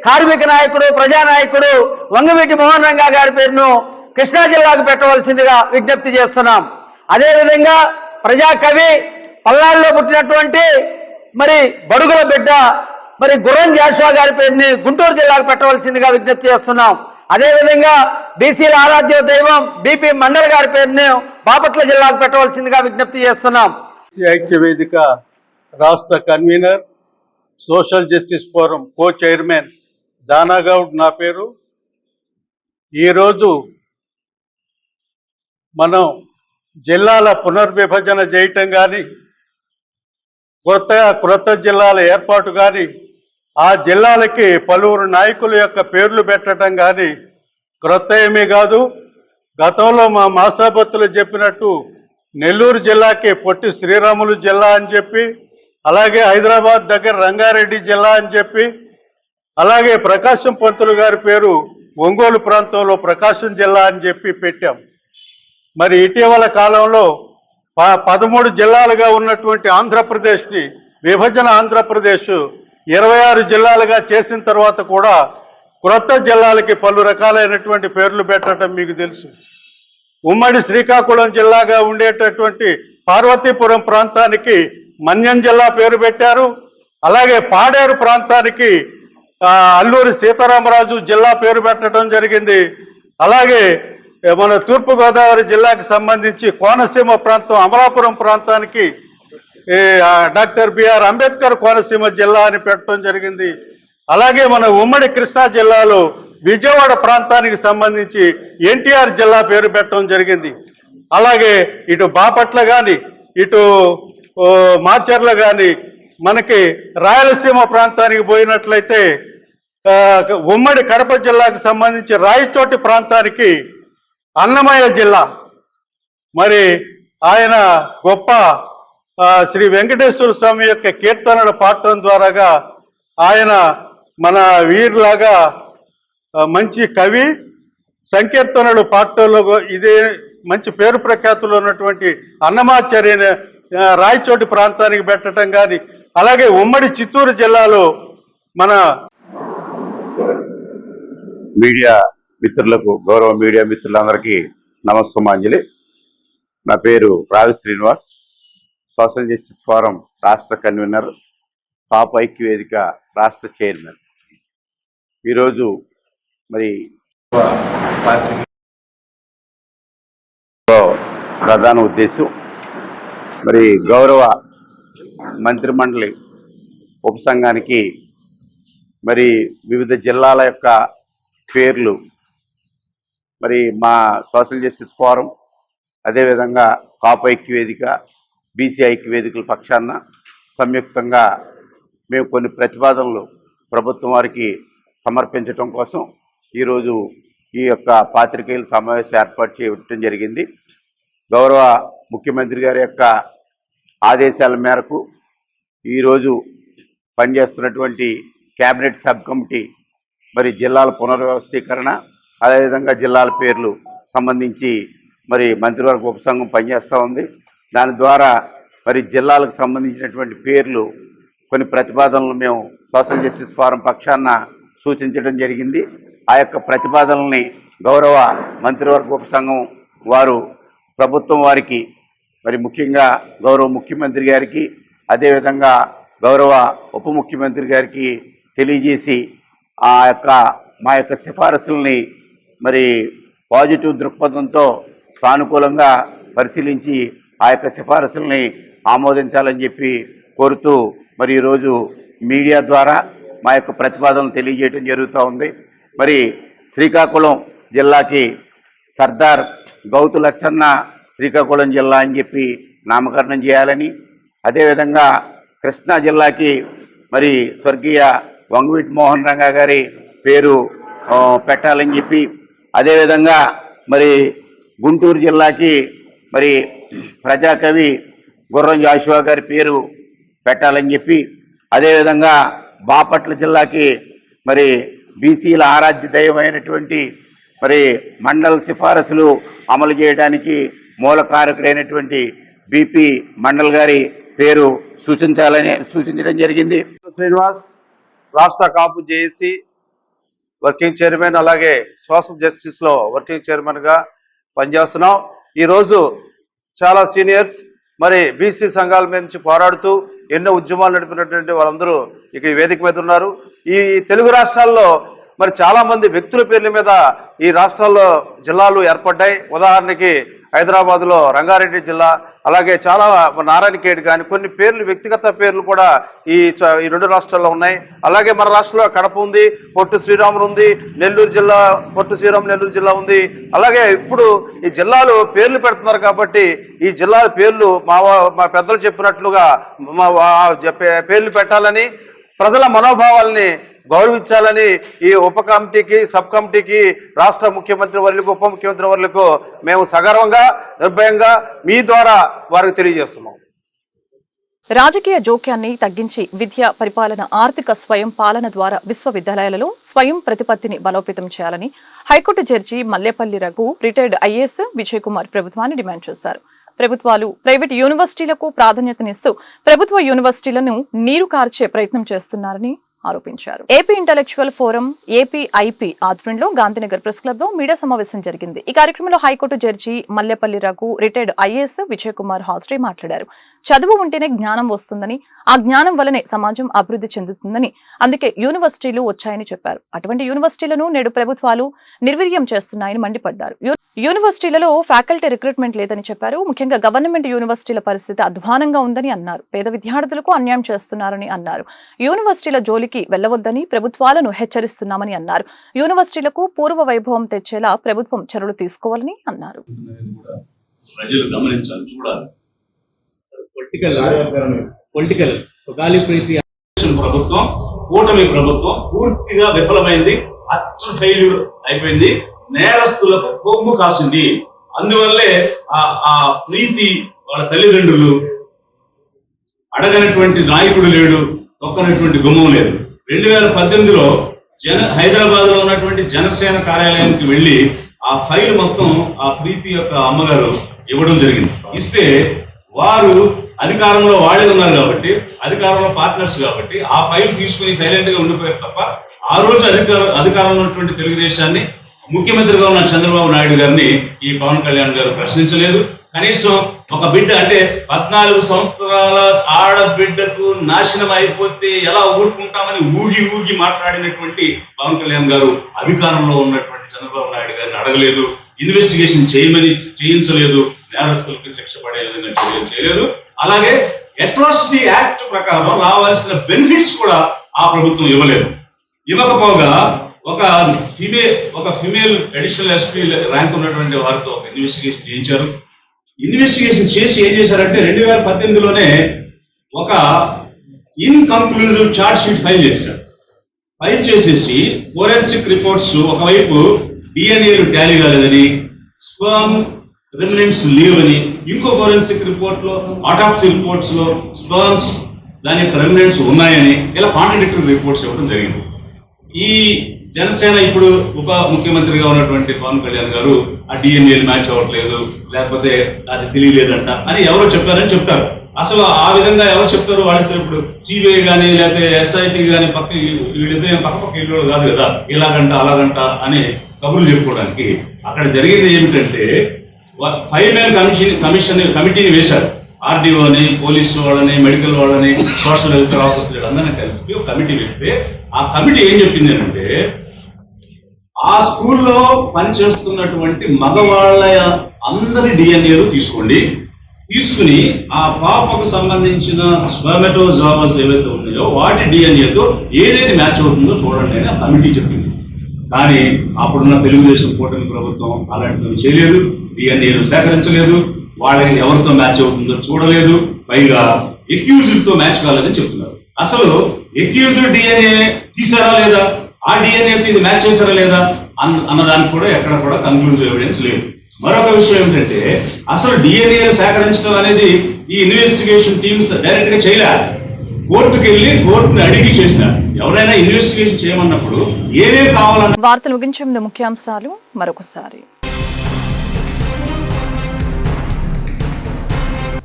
కార్మిక నాయకుడు, ప్రజానాయకుడు వంగవీటి మోహన్ రంగా గారి పేరును కృష్ణా జిల్లాకు పెట్టవలసిందిగా విజ్ఞప్తి చేస్తున్నాం. అదేవిధంగా ప్రజాకవి, పల్నాడులో పుట్టినటువంటి మరి బడుగుల బిడ్డ మరి గుర్రం జాషువా గారి పేరుని గుంటూరు జిల్లాకు పెట్టవలసిందిగా విజ్ఞప్తి చేస్తున్నాం. అదేవిధంగా బీసీల ఆరాధ్య దైవం బీపీ మండల్ గారి పేరుని బాపట్ల జిల్లాకు పెట్టవలసిందిగా విజ్ఞప్తి చేస్తున్నాం. ఐక్యవేదిక రాష్ట్ర convener, social justice forum co chairman Dana Goud నా పేరు. ఈరోజు మనం జిల్లాల పునర్విభజన చేయటం కానీ, క్రొత్త జిల్లాల ఏర్పాటు కానీ, ఆ జిల్లాలకి పలువురు నాయకుల యొక్క పేర్లు పెట్టడం కానీ క్రొత్త ఏమీ కాదు. గతంలో మా మాసాబత్తులు చెప్పినట్టు నెల్లూరు జిల్లాకి పొట్టి శ్రీరాములు జిల్లా అని చెప్పి, అలాగే హైదరాబాద్ దగ్గర రంగారెడ్డి జిల్లా అని చెప్పి, అలాగే ప్రకాశం పంతులు గారి పేరు ఒంగోలు ప్రాంతంలో ప్రకాశం జిల్లా అని చెప్పి పెట్టాం. మరి ఇటీవల కాలంలో 13 జిల్లాలుగా ఉన్నటువంటి ఆంధ్రప్రదేశ్ని విభజన ఆంధ్రప్రదేశ్ 26 జిల్లాలుగా చేసిన తర్వాత కూడా క్రొత్త జిల్లాలకి పలు రకాలైనటువంటి పేర్లు పెట్టడం మీకు తెలుసు. ఉమ్మడి శ్రీకాకుళం జిల్లాగా ఉండేటటువంటి పార్వతీపురం ప్రాంతానికి మన్యం జిల్లా పేరు పెట్టారు. అలాగే పాడేరు ప్రాంతానికి అల్లూరి సీతారామరాజు జిల్లా పేరు పెట్టడం జరిగింది. అలాగే మన తూర్పుగోదావరి జిల్లాకి సంబంధించి కోనసీమ ప్రాంతం అమలాపురం ప్రాంతానికి డాక్టర్ బిఆర్ అంబేద్కర్ కోనసీమ జిల్లా అని పెట్టడం జరిగింది. అలాగే మన ఉమ్మడి కృష్ణా జిల్లాలో విజయవాడ ప్రాంతానికి సంబంధించి ఎన్టీఆర్ జిల్లా పేరు పెట్టడం జరిగింది. అలాగే ఇటు బాపట్ల కానీ, ఇటు మాచర్ల కానీ, మనకి రాయలసీమ ప్రాంతానికి పోయినట్లయితే ఉమ్మడి కడప జిల్లాకు సంబంధించి రాయచోటి ప్రాంతానికి అన్నమయ్య జిల్లా. మరి ఆయన గొప్ప శ్రీ వెంకటేశ్వర స్వామి యొక్క కీర్తనలు పాడటం ద్వారాగా ఆయన మన వీరులాగా మంచి కవి, సంకీర్తనలు పాడటంలో ఇదే మంచి పేరు ప్రఖ్యాతులు ఉన్నటువంటి అన్నమాచార్య రాయచోటి ప్రాంతానికి పెట్టడం కానీ, అలాగే ఉమ్మడి చిత్తూరు జిల్లాలో మన మీడియా మిత్రులకు, గౌరవ మీడియా మిత్రులందరికీ నమస్సుమాంజలి. నా పేరు రావి శ్రీనివాస్, సోషల్ జస్టిస్ ఫోరం రాష్ట్ర కన్వీనర్, కాపు ఐక్యవేదిక రాష్ట్ర చైర్మన్. ఈరోజు మరి ప్రధాన ఉద్దేశం మరి గౌరవ మంత్రిమండలి ఉపసంఘానికి మరి వివిధ జిల్లాల యొక్క పేర్లు మరి మా సోషల్ జస్టిస్ ఫోరం, అదేవిధంగా కాపు ఐక్యవేదిక, బీసీ ఐక్యవేదికల పక్షాన సంయుక్తంగా మేము కొన్ని ప్రతిపాదనలు ప్రభుత్వం వారికి సమర్పించడం కోసం ఈరోజు ఈ యొక్క పాత్రికేయుల సమావేశం ఏర్పాటు చేయడం జరిగింది. గౌరవ ముఖ్యమంత్రి గారి యొక్క ఆదేశాల మేరకు ఈరోజు పనిచేస్తున్నటువంటి కేబినెట్ సబ్ కమిటీ మరి జిల్లాల పునర్వ్యవస్థీకరణ, అదేవిధంగా జిల్లాల పేర్లు సంబంధించి మరి మంత్రివర్గ ఉపసంఘం పనిచేస్తూ ఉంది. దాని ద్వారా మరి జిల్లాలకు సంబంధించినటువంటి పేర్లు కొన్ని ప్రతిపాదనలు మేము సోషల్ జస్టిస్ ఫోరం పక్షాన సూచించడం జరిగింది. ఆ యొక్క ప్రతిపాదనల్ని గౌరవ మంత్రివర్గ ఉపసంఘం వారు ప్రభుత్వం వారికి మరి ముఖ్యంగా గౌరవ ముఖ్యమంత్రి గారికి, అదేవిధంగా గౌరవ ఉప ముఖ్యమంత్రి గారికి తెలియజేసి మా యొక్క సిఫారసుల్ని మరి పాజిటివ్ దృక్పథంతో సానుకూలంగా పరిశీలించి ఆ యొక్క సిఫారసుల్ని ఆమోదించాలని చెప్పి కోరుతూ మరి ఈరోజు మీడియా ద్వారా మా యొక్క ప్రతిపాదనలు తెలియజేయడం జరుగుతూ ఉంది. మరి శ్రీకాకుళం జిల్లాకి సర్దార్ గౌతు లచ్చన్న శ్రీకాకుళం జిల్లా అని చెప్పి నామకరణం చేయాలని, అదేవిధంగా కృష్ణా జిల్లాకి మరి స్వర్గీయ వంగవీటి మోహన్ రంగా గారి పేరు పెట్టాలని చెప్పి, అదేవిధంగా మరి గుంటూరు జిల్లాకి మరి ప్రజాకవి గుర్రం జాషువా గారి పేరు పెట్టాలని చెప్పి, అదేవిధంగా బాపట్ల జిల్లాకి మరి బీసీల ఆరాధ్య దైవమైనటువంటి మరి మండల సిఫారసులు అమలు చేయడానికి మూలకారకుడైనటువంటి బీపీ మండల్ గారి పేరు సూచించడం జరిగింది. శ్రీనివాస్, రాష్ట్ర కాపు జేఏసీ వర్కింగ్ చైర్మన్, అలాగే సోషల్ జస్టిస్లో వర్కింగ్ చైర్మన్గా పనిచేస్తున్నాం. ఈరోజు చాలా సీనియర్స్ మరి బీసీ సంఘాల మీద నుంచి పోరాడుతూ ఎన్నో ఉద్యమాలు నడిపినటువంటి వాళ్ళందరూ ఇక ఈ వేదిక మీద ఉన్నారు. ఈ తెలుగు రాష్ట్రాల్లో మరి చాలామంది వ్యక్తుల పేర్ల మీద ఈ రాష్ట్రాల్లో జిల్లాలు ఏర్పడ్డాయి. ఉదాహరణకి హైదరాబాద్లో రంగారెడ్డి జిల్లా, అలాగే చాలా నారాయణఖేడ్ కానీ కొన్ని పేర్లు, వ్యక్తిగత పేర్లు కూడా ఈ రెండు రాష్ట్రాల్లో ఉన్నాయి. అలాగే మన రాష్ట్రంలో కడప ఉంది, పొట్టు శ్రీరాములు ఉంది, నెల్లూరు జిల్లా, పొట్టు శ్రీరాములు నెల్లూరు జిల్లా ఉంది. అలాగే ఇప్పుడు ఈ జిల్లాలు పేర్లు పెడుతున్నారు కాబట్టి ఈ జిల్లాల పేర్లు మా పెద్దలు చెప్పినట్లుగా పేర్లు పెట్టాలని, ప్రజల మనోభావాల్ని గౌరవించాలని ఈ ఉప కమిటీకి, సబ్ కమిటీకి, రాష్ట్ర ముఖ్యమంత్రి వర్యులకు, ఉప ముఖ్యమంత్రి వర్యులకు మేము సగర్వంగా, నిర్భయంగా మీ ద్వారా వారికి తెలియజేస్తున్నాం. రాజకీయ జోక్యాన్ని తగ్గించి విద్య, పరిపాలన, ఆర్థిక స్వయం పాలన ద్వారా విశ్వవిద్యాలయాలలో స్వయం ప్రతిపత్తిని బలోపేతం చేయాలని high court judge Mallepally Raghu retired IAS Vijay Kumar ప్రభుత్వాన్ని డిమాండ్ చేశారు. ప్రభుత్వాలు ప్రైవేటు యూనివర్సిటీలకు ప్రాధాన్యతనిస్తూ ప్రభుత్వ యూనివర్సిటీలను నీరు కార్చే ప్రయత్నం చేస్తున్నారని ఆరోపించారు. ఏపీ ఇంటలెక్చువల్ ఫోరం ఏపీఐపీ ఆధ్వర్యంలో గాంధీనగర్ ప్రెస్ క్లబ్ లో మీడియా సమావేశం జరిగింది. ఈ కార్యక్రమంలో high court judge Mallepally Raghu, retired IAS Vijay Kumar హాజరై మాట్లాడారు. చదువు ఉంటేనే జ్ఞానం వస్తుందని, ఆ జ్ఞానం వల్లనే సమాజం అభివృద్ధి చెందుతుందని, అందుకే యూనివర్సిటీలు వచ్చాయని చెప్పారు. అటువంటి యూనివర్సిటీలను నేడు ప్రభుత్వాలు నిర్వీర్యం చేస్తున్నాయని మండిపడ్డారు. యూనివర్సిటీలలో ఫ్యాకల్టీ రిక్రూట్మెంట్ లేదని చెప్పారు. ముఖ్యంగా గవర్నమెంట్ యూనివర్సిటీల పరిస్థితి అధ్వానంగా ఉందని అన్నారు. పేద విద్యార్థులకు అన్యాయం చేస్తున్నారని అన్నారు. యూనివర్సిటీల జోలికి వెళ్లవద్దని ప్రభుత్వాలను హెచ్చరిస్తున్నామని అన్నారు. యూనివర్సిటీలకు పూర్వ వైభవం తెచ్చేలా ప్రభుత్వం చర్యలు తీసుకోవాలని అన్నారు. ప్రజలు గమనించాలి, చూడాలి. పొలిటికల్ స్వగాలి ప్రీతి ప్రభుత్వం, కూటమి ప్రభుత్వం పూర్తిగా విఫలమైంది, అచ్చం ఫెయిల్యూర్ అయిపోయింది, నేరస్తులకు కొమ్ము కాసింది. అందువల్లే ఆ ప్రీతి వాళ్ళ తల్లిదండ్రులు అడగనటువంటి నాయకుడు లేడు, తొక్కనటువంటి గుమ్మం లేదు. 2018లో హైదరాబాద్ లో ఉన్నటువంటి జనసేన కార్యాలయానికి వెళ్లి ఆ ఫైల్ మొత్తం ఆ ప్రీతి యొక్క అమ్మగారు ఇవ్వడం జరిగింది. ఇస్తే వారు అధికారంలో వాళ్ళే ఉన్నారు కాబట్టి, అధికారంలో పార్ట్నర్స్ కాబట్టి ఆ ఫైల్ తీసుకుని సైలెంట్ గా ఉండిపోయారు తప్ప ఆ రోజు అధికారంలో ఉన్నటువంటి తెలుగుదేశాన్ని, ముఖ్యమంత్రిగా ఉన్న చంద్రబాబు నాయుడు గారిని ఈ పవన్ కళ్యాణ్ గారు ప్రశ్నించలేదు. కనీసం ఒక బిడ్డ అంటే 14 సంవత్సరాల ఆడబిడ్డకు నాశనం అయిపోతే ఎలా ఊరుకుంటామని ఊగి ఊగి మాట్లాడినటువంటి పవన్ కళ్యాణ్ గారు అధికారంలో ఉన్నటువంటి చంద్రబాబు నాయుడు గారిని అడగలేదు, ఇన్వెస్టిగేషన్ చేయించలేదు, నేరస్తులకు శిక్ష పడే విధంగా చేయలేదు. అలాగే అట్రాసిటీ యాక్ట్ ప్రకారం రావాల్సిన బెనిఫిట్స్ కూడా ఆ ప్రభుత్వం ఇవ్వలేదు. ఇవ్వకపోగా ఒక ఫిమేల్ అడిషనల్ ఎస్పీ ర్యాంక్ ఉన్నటువంటి వారితో ఒక ఇన్వెస్టిగేషన్ చేయించారు. ఇన్వెస్టిగేషన్ చేసి ఏం చేశారంటే 2018లోనే ఒక ఇన్కంక్లూజివ్ ఛార్జ్ షీట్ ఫైల్ చేశారు. ఫైల్ చేసేసి ఫోరెన్సిక్ రిపోర్ట్స్ ఒకవైపు డిఎన్ఏలు టాలీ కాలేదని, స్పర్మ్ రిమినెంట్స్ లీవ్ అని, ఇంకో ఫోరెన్సిక్ రిపోర్ట్ లో ఆటాప్సీ రిపోర్ట్స్ లో స్పర్మ్స్ దాని యొక్క రెమినెంట్స్ ఉన్నాయని ఇలా కాంట్రడిక్టరీ రిపోర్ట్స్ ఇవ్వడం జరిగింది. ఈ జనసేన ఇప్పుడు ఉప ముఖ్యమంత్రిగా ఉన్నటువంటి పవన్ కళ్యాణ్ గారు ఆ డిఎన్ఏలు మ్యాచ్ అవ్వట్లేదు, లేకపోతే అది తెలియలేదంట అని ఎవరో చెప్పారని చెప్తారు. అసలు ఆ విధంగా ఎవరు చెప్తారు? వాళ్ళతో ఇప్పుడు సిబిఐ కానీ లేకపోతే ఎస్ఐటి కానీ వీళ్ళిద్దరు పక్క ఇళ్ళు కాదు కదా, ఇలాగంట అలాగంట అని కబుర్లు చెప్పుకోవడానికి. అక్కడ జరిగింది ఏమిటంటే 5 మెన్ కమిటీని వేశారు. ఆర్డీఓని, పోలీసు వాళ్ళని, మెడికల్ వాళ్ళని, సోషల్ వెల్ఫేర్ ఆఫీసర్ అందరినీ కలిసి ఒక కమిటీ వేస్తే ఆ కమిటీ ఏం చెప్పింది అంటే ఆ స్కూల్లో పనిచేస్తున్నటువంటి మగవాళ్ళ అందరి డిఎన్ఏలు తీసుకుని ఆ పాపకు సంబంధించిన స్పర్మటోజోవాస్ ఏవైతే ఉన్నాయో వాటి డిఎన్ఏతో ఏదైతే మ్యాచ్ అవుతుందో చూడండి అని ఆ కమిటీ చెప్పింది. కానీ అప్పుడున్న తెలుగుదేశం కూటమి ప్రభుత్వం అలాంటివి చేయలేదు, డిఎన్ఏలు సేకరించలేదు, వాళ్ళకి ఎవరితో మ్యాచ్ అవుతుందో చూడలేదు, పైగా ఎక్యూజ్డ్ తో మ్యాచ్ కాలేదని చెప్తున్నారు. అసలు ఎక్యూజ్డ్ డిఎన్ఏ తీసారా లేదా, ఆ డిఎన్ఏతో ఇది మ్యాచ్ చేశారా లేదా అన్నదానికి కూడా ఎక్కడ కూడా కన్క్లూజివ్ ఎవిడెన్స్ లేదు. మరొక విషయం ఏమిటంటే అసలు డిఎన్ఏలు సేకరించడం అనేది ఈ ఇన్వెస్టిగేషన్ టీమ్స్ డైరెక్ట్ గా చేయలేదు, కోర్టుకు వెళ్ళి కోర్టుని అడిగి చేసినారు. ఎవరైనా ఇన్వెస్టిగేషన్ చేయమన్నప్పుడు ఏమేమి కావాలన్న. వార్తలు ముగించే ముందు ముఖ్యాంశాలు మరొకసారి.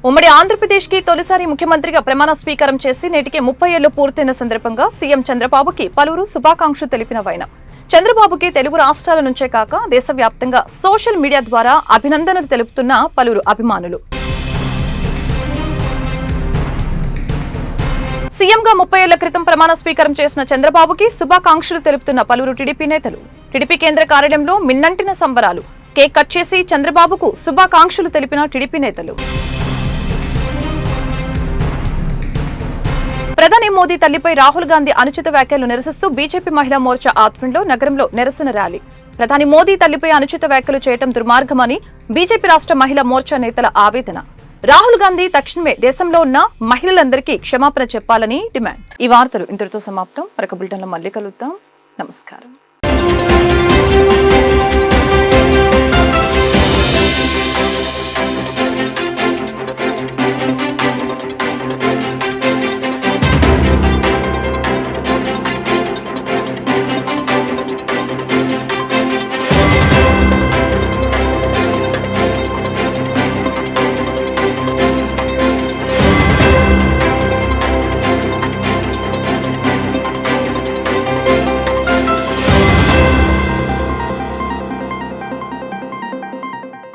ఉమ్మడి ఆంధ్రప్రదేశ్ కి తొలిసారి ముఖ్యమంత్రిగా ప్రమాణ స్వీకారం చేసి నేటికి 30 ఏళ్లు పూర్తయిన సందర్భంగా సీఎం చంద్రబాబుకి పలువురు శుభాకాంక్షలు తెలిపిన వైనం. చంద్రబాబుకి తెలుగు రాష్ట్రాల నుంచే కాక దేశవ్యాప్తంగా సోషల్ మీడియా ద్వారా అభినందనలు తెలుపుతున్న పలువురు అభిమానులు. సీఎంగా 30 ఏళ్ల క్రితం ప్రమాణ స్వీకారం చేసిన చంద్రబాబుకి శుభాకాంక్షలు తెలుపుతున్న పలువురు టీడీపీ నేతలు. టీడీపీ కేంద్ర కార్యాలయంలో మిన్నంటిన సంబరాలు. కేక్ కట్ చేసి చంద్రబాబుకు శుభాకాంక్షలు తెలిపిన టీడీపీ నేతలు. ప్రధాని మోదీ తల్లిపై రాహుల్ గాంధీ అనుచిత వ్యాఖ్యలు నిరసిస్తూ బీజేపీ మహిళా మోర్చా ఆధ్వర్యంలో నగరంలో నిరసన ర్యాలీ. ప్రధాని మోదీ తల్లిపై అనుచిత వ్యాఖ్యలు చేయడం దుర్మార్గమని బీజేపీ రాష్ట్ర మహిళా మోర్చా నేతల ఆవేదన. రాహుల్ గాంధీ తక్షణమే దేశంలో ఉన్న మహిళలందరికీ క్షమాపణ చెప్పాలని డిమాండ్. ఈ వార్తలు ఇంతటితో సమాప్తం. మరొక బులెటిన్లో మళ్ళీ కలుద్దాం. నమస్కారం.